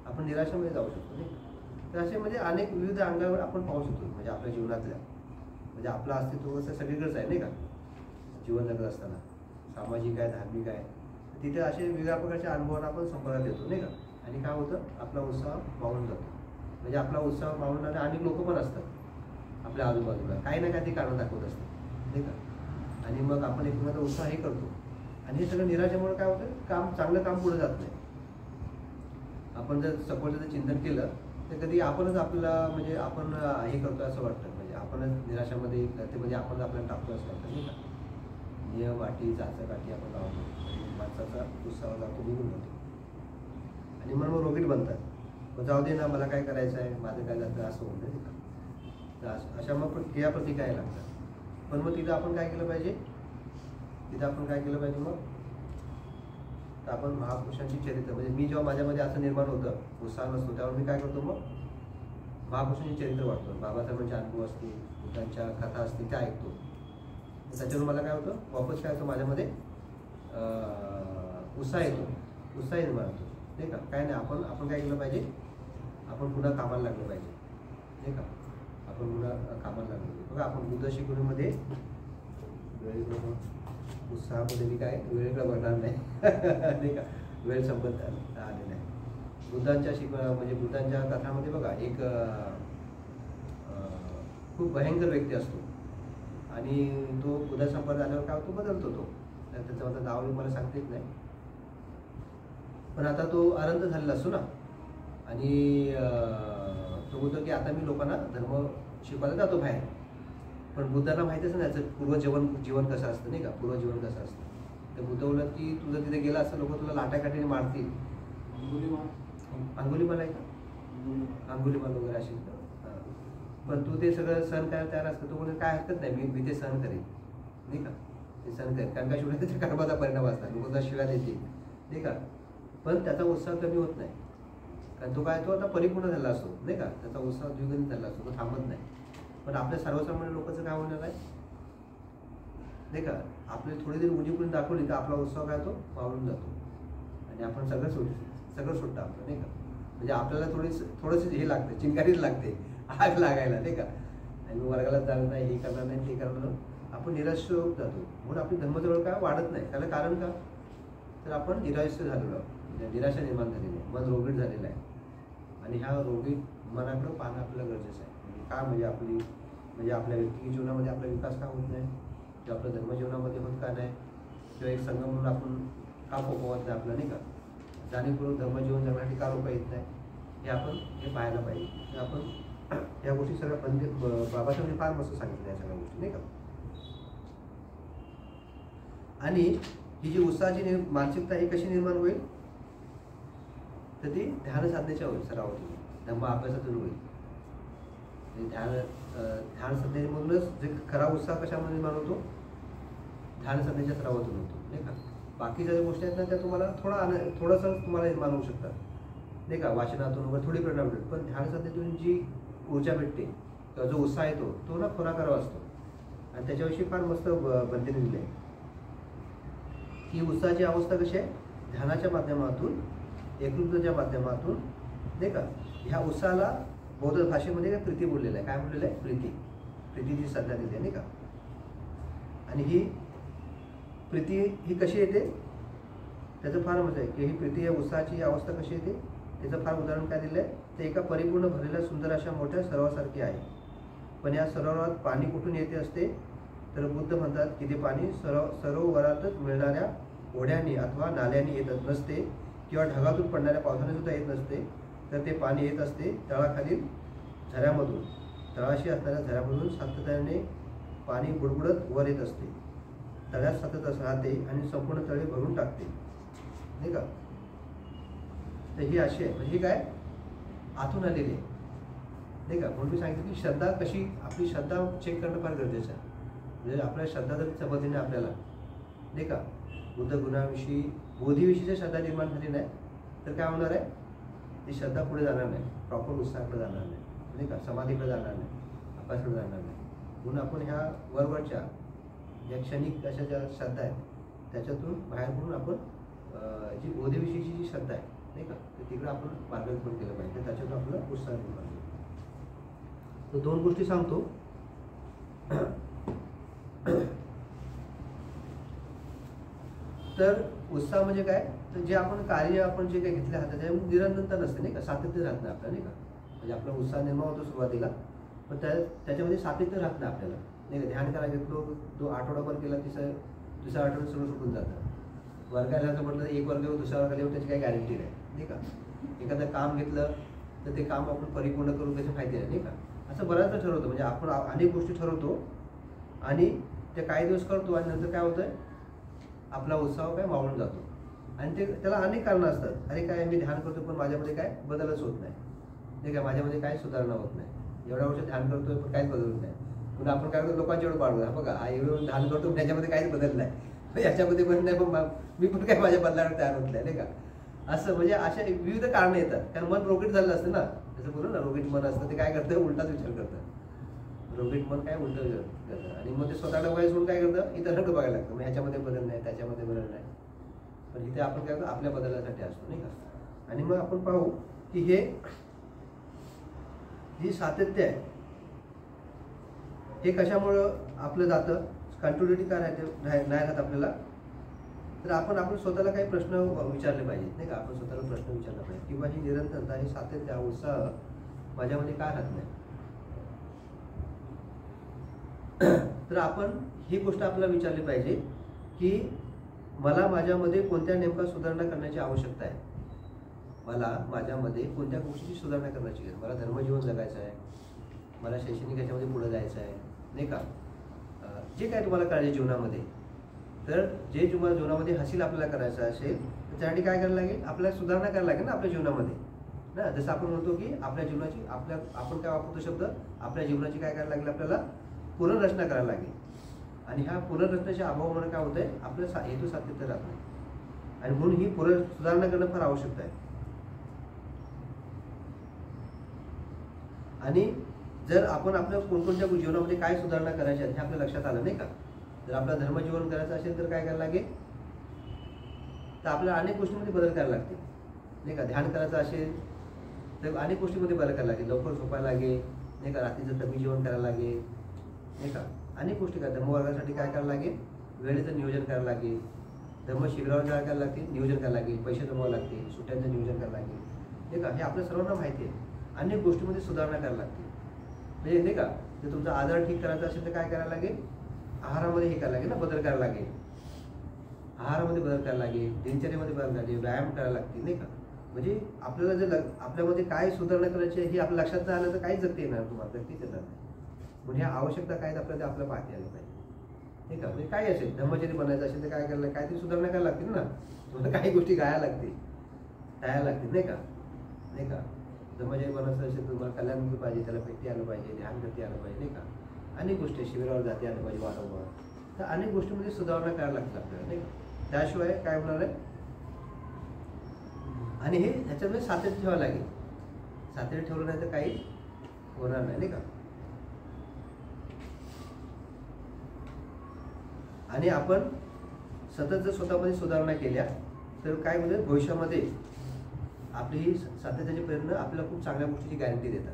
आपण निराशामध्ये जाऊ शकतो, नाही. तर असे म्हणजे अनेक विविध अंगावर आपण पाहू शकतो, म्हणजे आपल्या जीवनातल्या, म्हणजे आपलं अस्तित्व असं सगळीकडेच आहे, नाही का. जीवन जगत असताना सामाजिक आहे, धार्मिक आहे, तिथे असे वेगळ्या प्रकारच्या अनुभवांना आपण संपर्कात येतो, नाही का. आणि काय होतं, आपला उत्साह मावळून जातो. म्हणजे आपला उत्साह मावळणारे अनेक लोक पण असतात आपल्या आजूबाजूला, काही ना काही ते कारण दाखवत असतात, नाही का. आणि मग आपण एकमेकांचा उत्साह हे करतो, आणि हे सगळं निराशेमुळे काय होतं, चांगलं काम पुढे जात नाही. आपण जर सपोज जर चिंतन केलं तर कधी आपणच आपल्याला म्हणजे आपण हे करतो असं वाटतं, म्हणजे आपणच निराशामध्ये ते म्हणजे आपण आपल्याला टाकतो असं वाटतं, नाही का. नियम वाटी चाचकाठी आपण लावतो आणि माणसाचा उत्साह जातो, निघून जातो, आणि मग रोगीट बनतात. मग जाऊ दे ना, मला काय करायचं आहे, माझं काय जातं असं होतं, नाही का. तर अशा मग क्रियाप्रतिक्रिया लागतात. पण मग तिथं आपण काय केलं पाहिजे, तिथं आपण काय केलं पाहिजे मग, तर आपण महापुरुषांची चरित्र, म्हणजे मी जेव्हा माझ्यामध्ये असं निर्माण होतं, उत्साह नसतो, त्यावर मी काय करतो, मग महापुरुषांची चरित्र वाटतो, बाबासाहेबांचे अनुभव असतील, त्यांच्या कथा असतील त्या ऐकतो. त्याच्यावर मला काय होतं, वापस काय होतं माझ्यामध्ये उत्साह येतो, उत्साह निर्माण होतो, नाही का. काय नाही, आपण काय केलं पाहिजे, आपण पुन्हा कामाला लागलं पाहिजे, नाही का. आपण पुन्हा कामाला लागलो पाहिजे. बघा आपण बुद्ध शिकवणीमध्ये उत्साहामध्ये मी काय वेळेकडे बघणार नाही नाही का, वेळ संपत आले नाही. बुद्धांच्या म्हणजे बुद्धांच्या कथामध्ये बघा एक खूप भयंकर व्यक्ती असतो, आणि तो बुद्धा संपर्क आल्यावर काय होतो, बदलतो तो. त्याचं माझं नाव मला सांगता येत नाही, पण आता तो आनंद झालेला असतो ना, आणि तो बोलतो की आता मी लोकांना धर्म शिकवायला जातो बाहेर. पण बुद्धांना माहितीच नाही याचं जीवन कसं असतं, नाही का, पूर्वजीवन कसं असतं. तर बुद्ध बोलत की तू जर तिथे गेला असं लोक तुला लाटाकाठीने मारतील. अंगुलीमाल आहे का, अंगुलीमाल वगैरे असेल तर, पण तू ते सगळं सहन करायला तयार असतं. तो बोलत काय हरकत नाही, मी ते सहन करेन, नाही का, ते सहन करेन. कारण का शिवाय त्याच्या कर्माचा परिणाम असतात, लोकांना शिव्या देते, नाही का. पण त्याचा उत्साह कमी होत नाही, कारण तो काय, तो आता परिपूर्ण झाला असतो, नाही का, त्याचा उत्साह द्विगुणित झाला असतो, तो थांबत नाही. पण आपल्या सर्वसामान्य लोकांचं काय होणार आहे, नाही का. आपली थोडी जरी उजीपुरी दाखवली तर आपला उत्साह काय तो मावळून जातो, आणि आपण सगळं सुटतं आपलं, नाही का. म्हणजे आपल्याला थोडंसं हे लागतं, चिंगारीच लागते, आग लागायला, नाही का. आणि वर्गाला जाणार नाही, हे करणार नाही, ते करणार, आपण निराश होत जातो. म्हणून आपली धर्मचळवळ काय वाढत नाही. त्याला कारण का, तर आपण निराश झालेलो आहोत, निराशा निर्माण झालेली आहे, मन रोगीट झालेलं आहे. आणि ह्या रोगीट मनाकडं पाहणं आपल्याला गरजेचं आहे. म्हणजे का, म्हणजे आपल्या व्यक्तिगत जीवनामध्ये आपला विकास का होत नाही, किंवा आपल्या धर्मजीवनामध्ये होत का नाही, किंवा एक संघ म्हणून आपण का फोकवत नाही आपलं, नाही का. जाणीवपूर्वक धर्मजीवन जगण्यासाठी का लोक येत नाही, हे आपण हे पाहायला पाहिजे. आपण या गोष्टी सगळ्या पंडित बाबासाहेबांनी फार मस्त सांगितलं या सगळ्या गोष्टी, नाही का. आणि ही जी उत्साहाची मानसिकता ही कशी निर्माण होईल, तर ती ध्यान साधनेच्या होईल, सरावातून, धम्म अभ्यासातून होईल. ध्यान साधनेमधूनच जे खरा उत्साह कशामध्ये निर्माण होतो, ध्यान साधनेच्या सरावातून होतो, नाही का. बाकीच्या ज्या गोष्टी आहेत ना त्या तुम्हाला थोडंसं तुम्हाला निर्माण होऊ शकतात, नाही का, वाचनातून वगैरे थोडी प्रेरणा भेटेल. पण ध्यान साधनेतून जी ऊर्जा भेटते किंवा जो उत्साह येतो तो ना खरा करावा असतो. आणि त्याच्याविषयी फार मस्त बनते लिहिलं आहे की उत्साहाची अवस्था कशी आहे, ध्यानाच्या माध्यमातून, एकरूपतेच्या माध्यमातून, नाही का. ह्या उत्साहाला बौद्ध भाषेमध्ये काय प्रीती बोललेलं आहे, काय बोललेलं आहे, प्रीतीची संज्ञा दिली आहे, नाही का. आणि ही प्रीती ही कशी येते, त्याचं फार मजा आहे की ही प्रीती या उत्साहाची अवस्था कशी येते, त्याचं फार उदाहरण काय दिलं आहे. ते एका परिपूर्ण भरलेल्या सुंदर अशा मोठ्या सरोवरासारखे आहे. पण या सरोवरात पाणी कुठून येते असते, तर बुद्ध म्हणतात की ते पाणी सरोवरातच मिळणाऱ्या ओढ्यांनी अथवा नाल्यांनी येत नसते, किंवा ढगातून पडणाऱ्या पावसाने सुद्धा येत नसते. तर ते पाणी येत असते तळाखालील झऱ्यामधून, तळाशी असणाऱ्या झऱ्यामधून सातत्याने पाणी बुडबुडत वर येत असते. तळ्यात सतत राहते आणि संपूर्ण तळे भरून टाकते, नाही का. तर ही अशी आहे, म्हणजे ही काय आतून आलेली आहे, नाही का. म्हणून मी सांगितलं की श्रद्धा कशी, आपली श्रद्धा चेक करणं फार गरजेचं आहे. म्हणजे आपल्या श्रद्धा जर समजली नाही आपल्याला, नाही का, बुद्ध गुणाविषयी बोधीविषयी जर श्रद्धा निर्माण झाली नाही तर काय होणार आहे, ती श्रद्धा पुढे जाणार नाही, प्रॉपर उत्साहाकडे जाणार नाही, नाही का, समाधीकडे जाणार नाही, अभ्यासाकडे जाणार नाही. म्हणून आपण ह्या वरवरच्या ज्या क्षणिक अशा ज्या श्रद्धा आहेत त्याच्यातून बाहेर पडून आपण जी बोधीविषयीची जी श्रद्धा आहे, नाही का, तर तिकडे आपण मार्गदर्शन केलं पाहिजे. त्याच्यातून आपल्याला उत्साह निर्माण होईल. तर 2 गोष्टी सांगतो. तर उत्साह म्हणजे काय, तर जे आपण कार्य आपण जे काही घेतले हातात त्याच्यामध्ये निरंतरता नसते, नाही का, सातत्य राहत नाही आपलं, नाही का. म्हणजे आपला उत्साह निर्माण होतो सुरुवातीला, पण त्याच्यामध्ये सातत्य राहत नाही आपल्याला, नाही का. ध्यान करायला घेतलो, तो आठवडाभर केला, दुसऱ्या आठवड्यात सगळं सुटून जातं. वर्गाला जायचं म्हटलं तर 1 वर्ग येऊ, दुसऱ्या वर्गाला येऊ, त्याची काही गॅरंटी नाही, नाही का. एखादं काम घेतलं तर ते काम आपण परिपूर्ण करून त्याचे फायदे आहे, नाही का. असं बऱ्याचदा ठरवतो, म्हणजे आपण अनेक गोष्टी ठरवतो आणि ते काही दिवस करतो आणि नंतर काय होतंय, आपला उत्साह काय मावळून जातो. आणि ते त्याला अनेक कारणं असतात. अरे काय मी ध्यान करतो पण माझ्यामध्ये काय बदलच होत नाही, नाही का, माझ्यामध्ये काय सुधारणा होत नाही. एवढ्या वर्ष ध्यान करतोय पण काहीच बदल होत नाही. पुन्हा आपण काय करतो, लोकांच्या एवढं पाडतो, बघा हा एवढं ध्यान करतो पण याच्यामध्ये काहीच बदल नाही, याच्यामध्ये पण नाही, पण मी पण काय माझ्या बदलावर तयार होत नाही का. असं म्हणजे अशा विविध कारणं येतात. कारण मन रोगीट झालं असतं ना, जसं बोलू ना, रोगीट मन असतं ते काय करतं, उलटाच विचार करतं. रोगीट मन काय उलट करतं आणि मग ते स्वतःला वय सोडून काय करतं, इतरांकडे बघायला लागतं. मग ह्याच्यामध्ये बदल नाही, त्याच्यामध्ये बदल नाही. पण इथे आपण काय करतो, आपल्या बदलासाठी असतो, नाही का. आणि मग आपण पाहू की हे जी सातत्य आहे हे कशामुळं आपलं जातं, कंटिन्युटी काय नाही राहत आपल्याला. तर आपण स्वतःला काही प्रश्न विचारले पाहिजेत, नाही का. आपण स्वतःला प्रश्न विचारला पाहिजे किंवा ही निरंतरता, ही सातत्य, उत्साह माझ्यामध्ये काय राहत नाही. तर आपण ही गोष्ट आपल्याला विचारली पाहिजे की मला माझ्यामध्ये कोणत्या नेमका सुधारणा करण्याची आवश्यकता आहे. मला माझ्यामध्ये कोणत्या गोष्टीची सुधारणा करण्याची आहे. मला धर्मजीवन जगायचं आहे, मला शैक्षणिक याच्यामध्ये पुढे जायचं आहे, नाही का. जे काय तुम्हाला करायचे जीवनामध्ये, तर जे तुम्हाला जीवनामध्ये हासिल आपल्याला करायचं असेल तर त्यासाठी काय करायला लागेल, आपल्याला सुधारणा करायला लागेल ना आपल्या जीवनामध्ये ना. जसं आपण म्हणतो की आपल्या जीवनाची आपण काय वापरतो शब्द, आपल्या जीवनाची काय करायला लागेल, आपल्याला पुनर्रचना करायला लागेल. आणि ह्या पुनर्रचनेच्या अभावामुळे काय होतंय, आपलं हेतू सातत्य राहत नाही. आणि म्हणून ही सुधारणा करणं फार आवश्यक आहे. आणि जर आपण आपल्या कोणकोणत्या जीवनामध्ये काय सुधारणा करायच्या हे आपल्या लक्षात आलं, नाही का. जर आपलं धर्मजीवन करायचं असेल तर काय करायला लागेल, तर आपल्याला अनेक गोष्टींमध्ये बदल करायला लागतील, नाही का. ध्यान करायचं असेल तर अनेक गोष्टींमध्ये बदल करायला लागेल. लवकर झोपायला लागेल, नाही का. रात्रीचं कमी जेवण करायला लागेल, नाही का. अनेक गोष्टी काय धर्मवर्गासाठी काय करायला लागेल, वेळेचं नियोजन करायला लागेल. धर्म शिबिरावर काय करायला लागतील, नियोजन करायला लागेल. पैसे जमवावे लागतील, सुट्ट्यांचं नियोजन करायला लागेल, नाही का. हे आपल्या सर्वांना माहिती आहे. अनेक गोष्टींमध्ये सुधारणा करायला लागतील, म्हणजे नाही का. जर तुमचा आजार ठीक करायचा असेल तर काय करायला लागेल, आहारामध्ये हे करायला लागेल ना, बदल करायला लागेल. आहारामध्ये बदल करायला लागेल, दिनचर्येमध्ये बदल करायला लागेल, व्यायाम करायला लागतील, नाही का. म्हणजे आपल्याला जर आपल्यामध्ये काय सुधारणा करायची हे आपल्या लक्षात नाही आलं तर काहीच जगता येणार, तुम्हाला जगतीच येणार नाही. म्हणजे ह्या आवश्यकता काय आपल्याला आपल्याला पाहता आलं पाहिजे, नाही का. म्हणजे काय असेल, ब्रह्मचारी बनायचं असेल तर काय करायला, काहीतरी सुधारणा करायला लागतील ना. तुम्हाला काही गोष्टी गायला लागतील, टाळायला लागतील, नाही का, नाही का. ब्रह्मचारी बनायचं असेल तर तुम्हाला कल्याण पाहिजे, त्याला पेटी आलं पाहिजे, ध्यान करता आलं पाहिजे, नाही का. अनेक गोष्टी शिबिरावर जाते आलं पाहिजे वारंवार. तर अनेक गोष्टींमध्ये सुधारणा करायला लागतील आपल्याला, नाही का. त्याशिवाय काय होणार आहे. आणि हे ह्याच्यामध्ये सातत्य ठेवावं लागेल. सातत्य ठेवलं नाही तर काही होणार नाही, नाही का. आणि आपण सतत जर स्वतःमध्ये सुधारणा केल्या तर काय म्हणजे भविष्यामध्ये आपली ही सातत्याची प्रेरणा आपल्याला खूप चांगल्या गोष्टीची गॅरंटी देतात,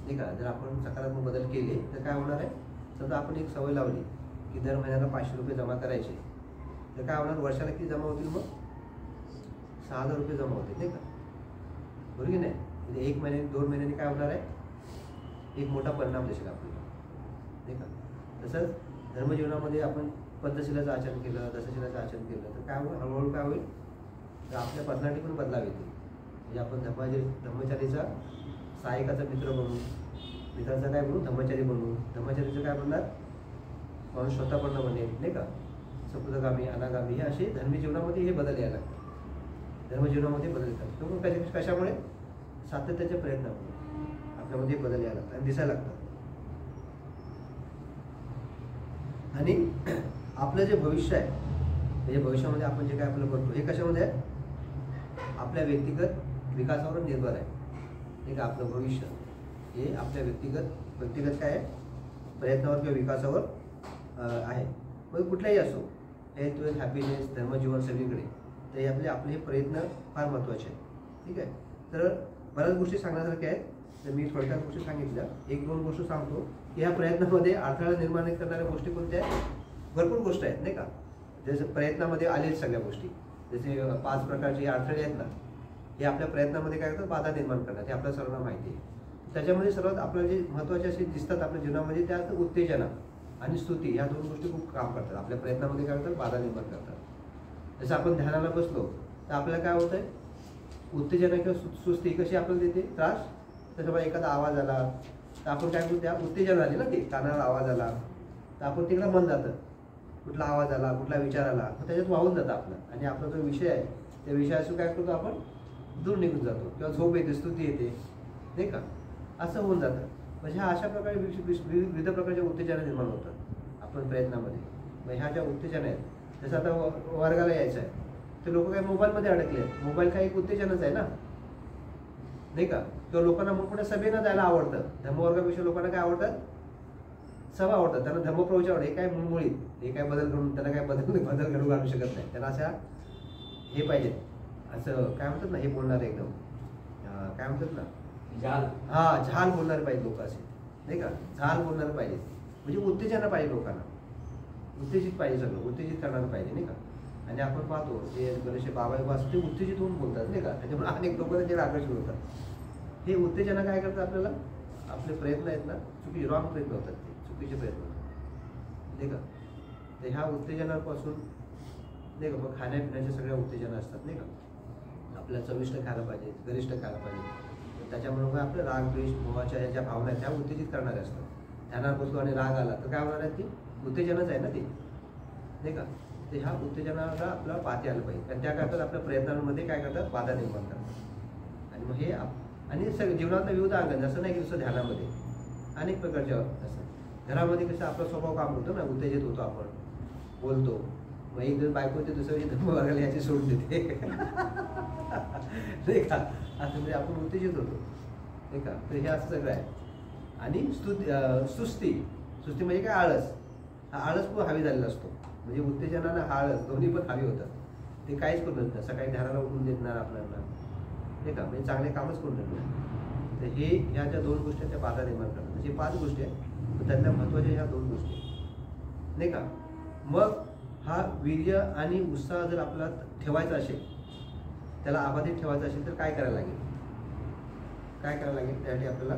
नाही का. जर आपण सकारात्मक बदल केले तर काय होणार आहे, समजा आपण एक सवय लावली की दर महिन्याला 500 रुपये जमा करायचे, तर काय होणार, वर्षाला किती जमा होतील, मग 6000 रुपये जमा होतील, नाही का. बरोबर की नाही. म्हणजे 1 महिन्याने 2 महिन्यांनी काय होणार आहे, एक मोठा परिणाम दिसेल आपल्याला, नाही का. तसंच धर्मजीवनामध्ये आपण पंचशिलाचं आचरण केलं, दशशिलाचं आचरण केलं तर काय होईल, हळूहळू काय होईल, तर आपल्या पर्सनॅलिटी पण बदलाव येते. म्हणजे आपण धर्मचारीचा सहाय्यकाचा मित्र बनू, मित्राचा काय बनू, धर्मचारी बनू. धर्मचारीचं काय बनणार, माणूस स्वतःपण बनेल, नाही का. सपुतगामी, अनागामी हे असे धर्मी जीवनामध्ये हे बदल यायला लागतात. धर्मजीवनामध्ये बदल येतात. तो पण कशामुळे? सातत्याच्या प्रयत्नामुळे आपल्यामध्ये बदल यायला लागतात आणि दिसायला लागतात. आणि आपलं जे भविष्य आहे, म्हणजे भविष्यामध्ये आपण जे काय आपलं करतो हे कशामध्ये आहे? आपल्या व्यक्तिगत विकासावर निर्भर आहे. ठीक आहे, आपलं भविष्य हे आपल्या व्यक्तिगत काय आहे? प्रयत्नावर किंवा विकासावर आहे. मग कुठलाही असो, हेल्थ, वेल्थ, हॅपीनेस, धर्मजीवन सगळीकडे, तर आपले हे प्रयत्न फार महत्त्वाचे आहेत. ठीक आहे, तर बऱ्याच गोष्टी सांगण्यासारख्या आहेत. तर मी थोडक्यात गोष्टी सांगितल्या. एक दोन गोष्टी सांगतो की ह्या प्रयत्नामध्ये अडथळा निर्माण करणाऱ्या गोष्टी कोणत्या आहेत? भरपूर गोष्टी आहेत, नाही का. जसं प्रयत्नामध्ये आलेच सगळ्या गोष्टी, जसे 5 प्रकारचे अडथळे आहेत ना, हे आपल्या प्रयत्नामध्ये काय करतात? बाधा निर्माण करतात. हे आपल्या सर्वांना माहिती आहे. त्याच्यामध्ये सर्वात आपल्याला जे महत्त्वाचे असे दिसतात आपल्या जीवनामध्ये, त्या उत्तेजना आणि स्तुती, ह्या 2 गोष्टी खूप काम करतात. आपल्या प्रयत्नामध्ये काय करतात? बाधा निर्माण करतात. जसं आपण ध्यानाला बसलो तर आपल्याला काय होतंय? उत्तेजना किंवा सुस्ती कशी आपल्याला देते? त्रास. त्याच्यामुळे एखादा आवाज आला तर आपण काय करू? त्या उत्तेजना आली ना, ते कानाला आवाज आला तर आपण तिकडे मन जातं. कुठला आवाज आला, कुठला विचार आला तर त्याच्यात वाहून जातं आपलं, आणि आपला जो विषय आहे त्या विषयाशी काय करतो? आपण दूर निघून जातो, किंवा झोप येते, स्तुती येते, नाही का. असं होऊन जातं. म्हणजे ह्या अशा प्रकारे विविध प्रकारच्या उत्तेजना निर्माण होतात आपण प्रयत्नामध्ये. मग ह्या ज्या उत्तेजना आहेत, जसं आता वर्गाला यायचं आहे तर लोक काय मोबाईलमध्ये अडकले आहेत. मोबाईल काय एक उत्तेजनच आहे ना, नाही का. किंवा लोकांना मोठमोठ्या सभेनं जायला आवडतं. धर्मवर्गापेक्षा लोकांना काय आवडतात? सभा आवडतात. त्यांना धर्मप्रवचन आवडतं. हे काय मुळमुळीत, हे काय बदल घडून, त्यांना काय बदल घडून आणू शकत नाही. त्यांना अशा हे पाहिजे, असं काय म्हणतात ना, हे बोलणारे एकदम काय म्हणतात ना, झाल बोलणारे पाहिजे लोक असे, नाही का. झाल बोलणारे पाहिजे, म्हणजे उत्तेजना पाहिजे लोकांना, उत्तेजित पाहिजे, सगळं उत्तेजित करणारं पाहिजे, नाही का. आणि आपण पाहतो जे बरेचसे बाबा असतात ते उत्तेजित होऊन बोलतात, नाही का. त्याच्यामुळे अनेक लोक त्याच्यावर आकर्षित होतात. हे उत्तेजना काय करतात? आपल्याला आपले प्रयत्न आहेत ना, रॉंग प्रयत्न होतात, ते चुकीचे प्रयत्न होतात, नाही का. तर ह्या उत्तेजनापासून, नाही का, मग खाण्यापिण्याच्या सगळ्या उत्तेजना असतात, नाही का. आपल्याला चविष्ट खायला पाहिजे, गरिष्ठ खायला पाहिजे. त्याच्यामुळे मग आपल्या राग, द्वेष, मोहाच्या ह्या ज्या भावना आहेत त्या उत्तेजित करणाऱ्या असतात. ध्यानात बसलो आणि राग आला तर काय होणार आहे? ती उत्तेजनच आहे ना ती, नाही का. तर ह्या उत्तेजनाला आपल्याला पाहता आलं पाहिजे, कारण त्या करतात आपल्या प्रयत्नांमध्ये काय करतात? बाधा निर्माण करतात. आणि मग हे आणि सगळं जीवनातलं विविध अंग, जसं नाही की नुसतं ध्यानामध्ये अनेक प्रकारच्या असतात. घरामध्ये कसं आपला स्वभाव काम होतो ना, उत्तेजित होतो, आपण बोलतो. मग एक दिवस बायको होते, दुसऱ्या दिवशी धर्म वर्गाला याची सोडून देते, नाही का. असं म्हणजे आपण उत्तेजित होतो, नाही का. तर हे असं सगळं आहे. आणि सुस्ती म्हणजे काय? आळस. हा आळस खूप हवी झालेला असतो. म्हणजे उत्तेजनाला आळस दोन्ही पण हवी होतात. ते काहीच करू देत नाही. सकाळी ध्यानाला उठून देणार आपल्याला, नाही का. म्हणजे चांगले कामच करून देत नाही. तर ह्या ज्या 2 गोष्टी त्या बाधा निर्माण करतात. म्हणजे 5 गोष्टी आहेत, पण त्यातल्या महत्त्वाच्या ह्या 2 गोष्टी, नाही का. मग हा वीर्य आणि उत्साह जर आपला ठेवायचा असेल, त्याला अबाधित ठेवायचा असेल तर काय करायला लागेल? त्यासाठी आपल्याला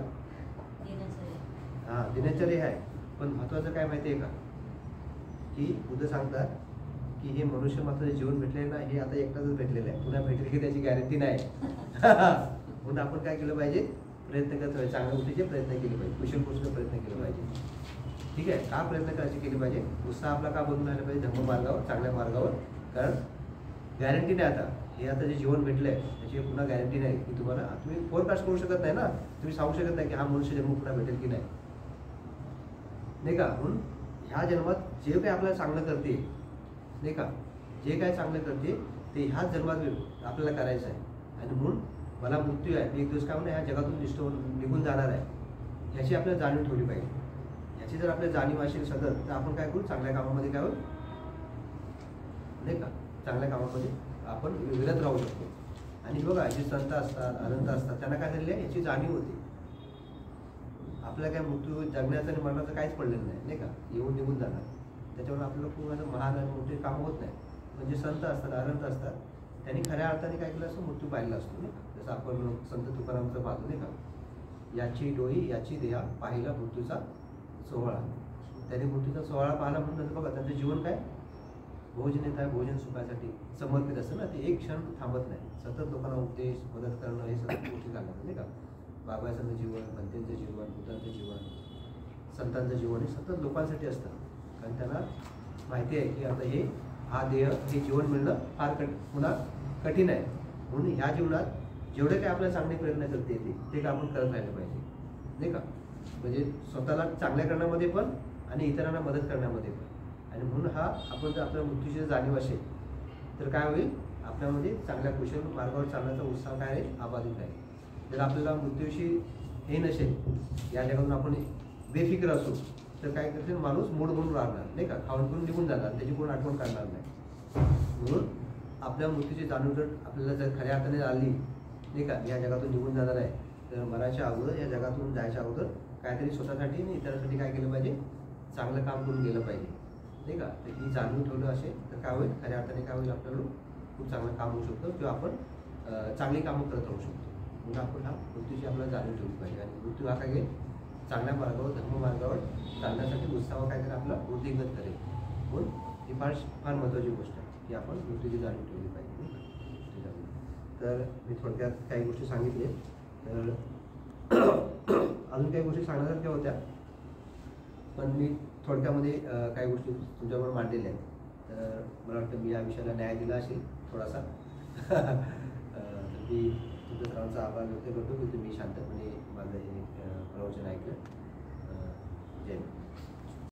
दिनचर्या आहे. पण महत्त्वाचं काय माहिती आहे का, की बुद्ध सांगतात की हे मनुष्य मात्र जीवन भेटलेलं ना, हे आता एकटाच भेटलेलं आहे, पुन्हा भेटले की त्याची गॅरंटी नाही. म्हणून आपण काय केलं पाहिजे? प्रयत्न करत पाहिजे, चांगल्या गोष्टीचे प्रयत्न केले पाहिजे, कुशल गोष्टीचा प्रयत्न केला पाहिजे. ठीक आहे. का प्रयत्न करायचे केले पाहिजे? उत्साह आपला का बनून राहिला पाहिजे? धर्ममार्गावर, चांगल्या मार्गावर. कारण गॅरंटी नाही, आता हे आता जे जीवन भेटलं आहे त्याची पुन्हा गॅरंटी नाही की तुम्ही फोरकास्ट करू शकत नाही ना. तुम्ही सांगू शकत नाही की हा मनुष्य जन्म पुन्हा भेटेल की नाही, नाही का. म्हणून ह्या जन्मात जे काही आपल्याला चांगलं करते, नाही का, जे काय चांगलं करते ते ह्याच जन्मात आपल्याला करायचं आहे. आणि म्हणून मला मृत्यू आहे, एक दिवस काय म्हणून ह्या जगातून निघून जाणार आहे, ह्याची आपल्याला जाणीव ठेवली पाहिजे. ह्याची जर आपल्याला जाणीव असेल सतत, तर आपण काय करू? चांगल्या कामामध्ये काय होईल, नाही का. चांगल्या कामामध्ये आपण विरत राहू शकतो. आणि बघा, जे संत असतात, अनंत असतात, त्यांना काय झालेलं आहे? याची जाणीव होती. आपल्याला काय मृत्यू, जगण्याचं आणि मरणाचं काहीच पडलेलं नाही, नाही का. येऊन निघून जाणार. त्याच्यामुळे आपल्याला खूप असं महान आणि मोठे कामं होत नाही. म्हणजे संत असतात, अनंत असतात, त्यांनी खऱ्या अर्थाने काय केलं असं मृत्यू पाहिला असतो, नाही का. जसं आपण संत तुकारामचं पाहतो, नाही का. याची डोई याची देहा पाहिला मृत्यूचा सोहळा. त्यांनी मृत्यूचा सोहळा पाहिला म्हणून बघा त्यांचं जीवन काय? भोजनेत आहे, भोजन सुखासाठी समर्पित असतं ना. ते एक क्षण थांबत नाही, सतत लोकांना उपदेश, मदत करणं, हे सगळ्या गोष्टी करणार, नाही का. बाबासांचं जीवन, भंतेंचं जीवन, बुद्धांचं जीवन, संतांचं जीवन हे सतत लोकांसाठी असतं. कारण त्यांना माहिती आहे की आता हा देह, हे जीवन मिळणं फार पुन्हा कठीण आहे. म्हणून ह्या जीवनात जेवढे काही आपल्याला चांगले प्रयत्न करता येते ते का आपण करत राहिलं पाहिजे, नाही का? म्हणजे स्वतःला चांगल्या करण्यामध्ये पण आणि इतरांना मदत करण्यामध्ये पण. आणि म्हणून हा आपण जर आपल्या मृत्यूची जाणीव असेल तर काय होईल, आपल्यामध्ये चांगल्या कुशल मार्गावर चालण्याचा उत्साह काय आहे, अबाधित आहे. जर आपल्याला मृत्यूविषयी हे नसेल, या जगातून आपण बेफिक्र असू, तर काय करते माणूस मूड म्हणून राहणार, नाही का? खाऊन पिऊन निघून जाणार, त्याची कोण आठवण करणार नाही. म्हणून आपल्या मृत्यूची जाणीव जर आपल्याला जर खऱ्या अर्थाने आली, नाही का, या जगातून निघून जाणार आहे, तर मराच्या अगोदर, या जगातून जायच्या अगोदर काहीतरी स्वतःसाठी आणि इतरांसाठी काय केलं पाहिजे, चांगलं काम करून गेलं पाहिजे, नाही का? तर ही जाणून ठेवलं असेल तर काय होईल, खऱ्या अर्थाने काय होईल, आपल्याकडून खूप चांगलं काम होऊ शकतं किंवा आपण चांगली कामं करत राहू शकतो. म्हणून आपण हा मृत्यूची आपल्याला जाणीव ठेवली पाहिजे. आणि मृत्यू हा काय घेईल, चांगल्या मार्गावर, धर्ममार्गावर चालण्यासाठी उत्साह काय करेल, आपला वृद्धिंगत करेल. म्हणून ही फार फार महत्त्वाची गोष्ट आहे की आपण मृत्यूची जाणीव ठेवली पाहिजे, नाही का? तर मी थोडक्यात काही गोष्टी सांगितले. तर अजून काही गोष्टी सांगण्यासारख्या होत्या, पण मी थोडक्यामध्ये काही गोष्टी तुमच्याबरोबर मांडलेल्या आहेत. तर मला वाटतं मी या विषयाला न्याय दिला असेल थोडासा. तर मी तुमच्या सर्वांचा आभार व्यक्त करतो की तुम्ही शांतपणे माझं हे प्रवचन ऐकलं. जय हिंद.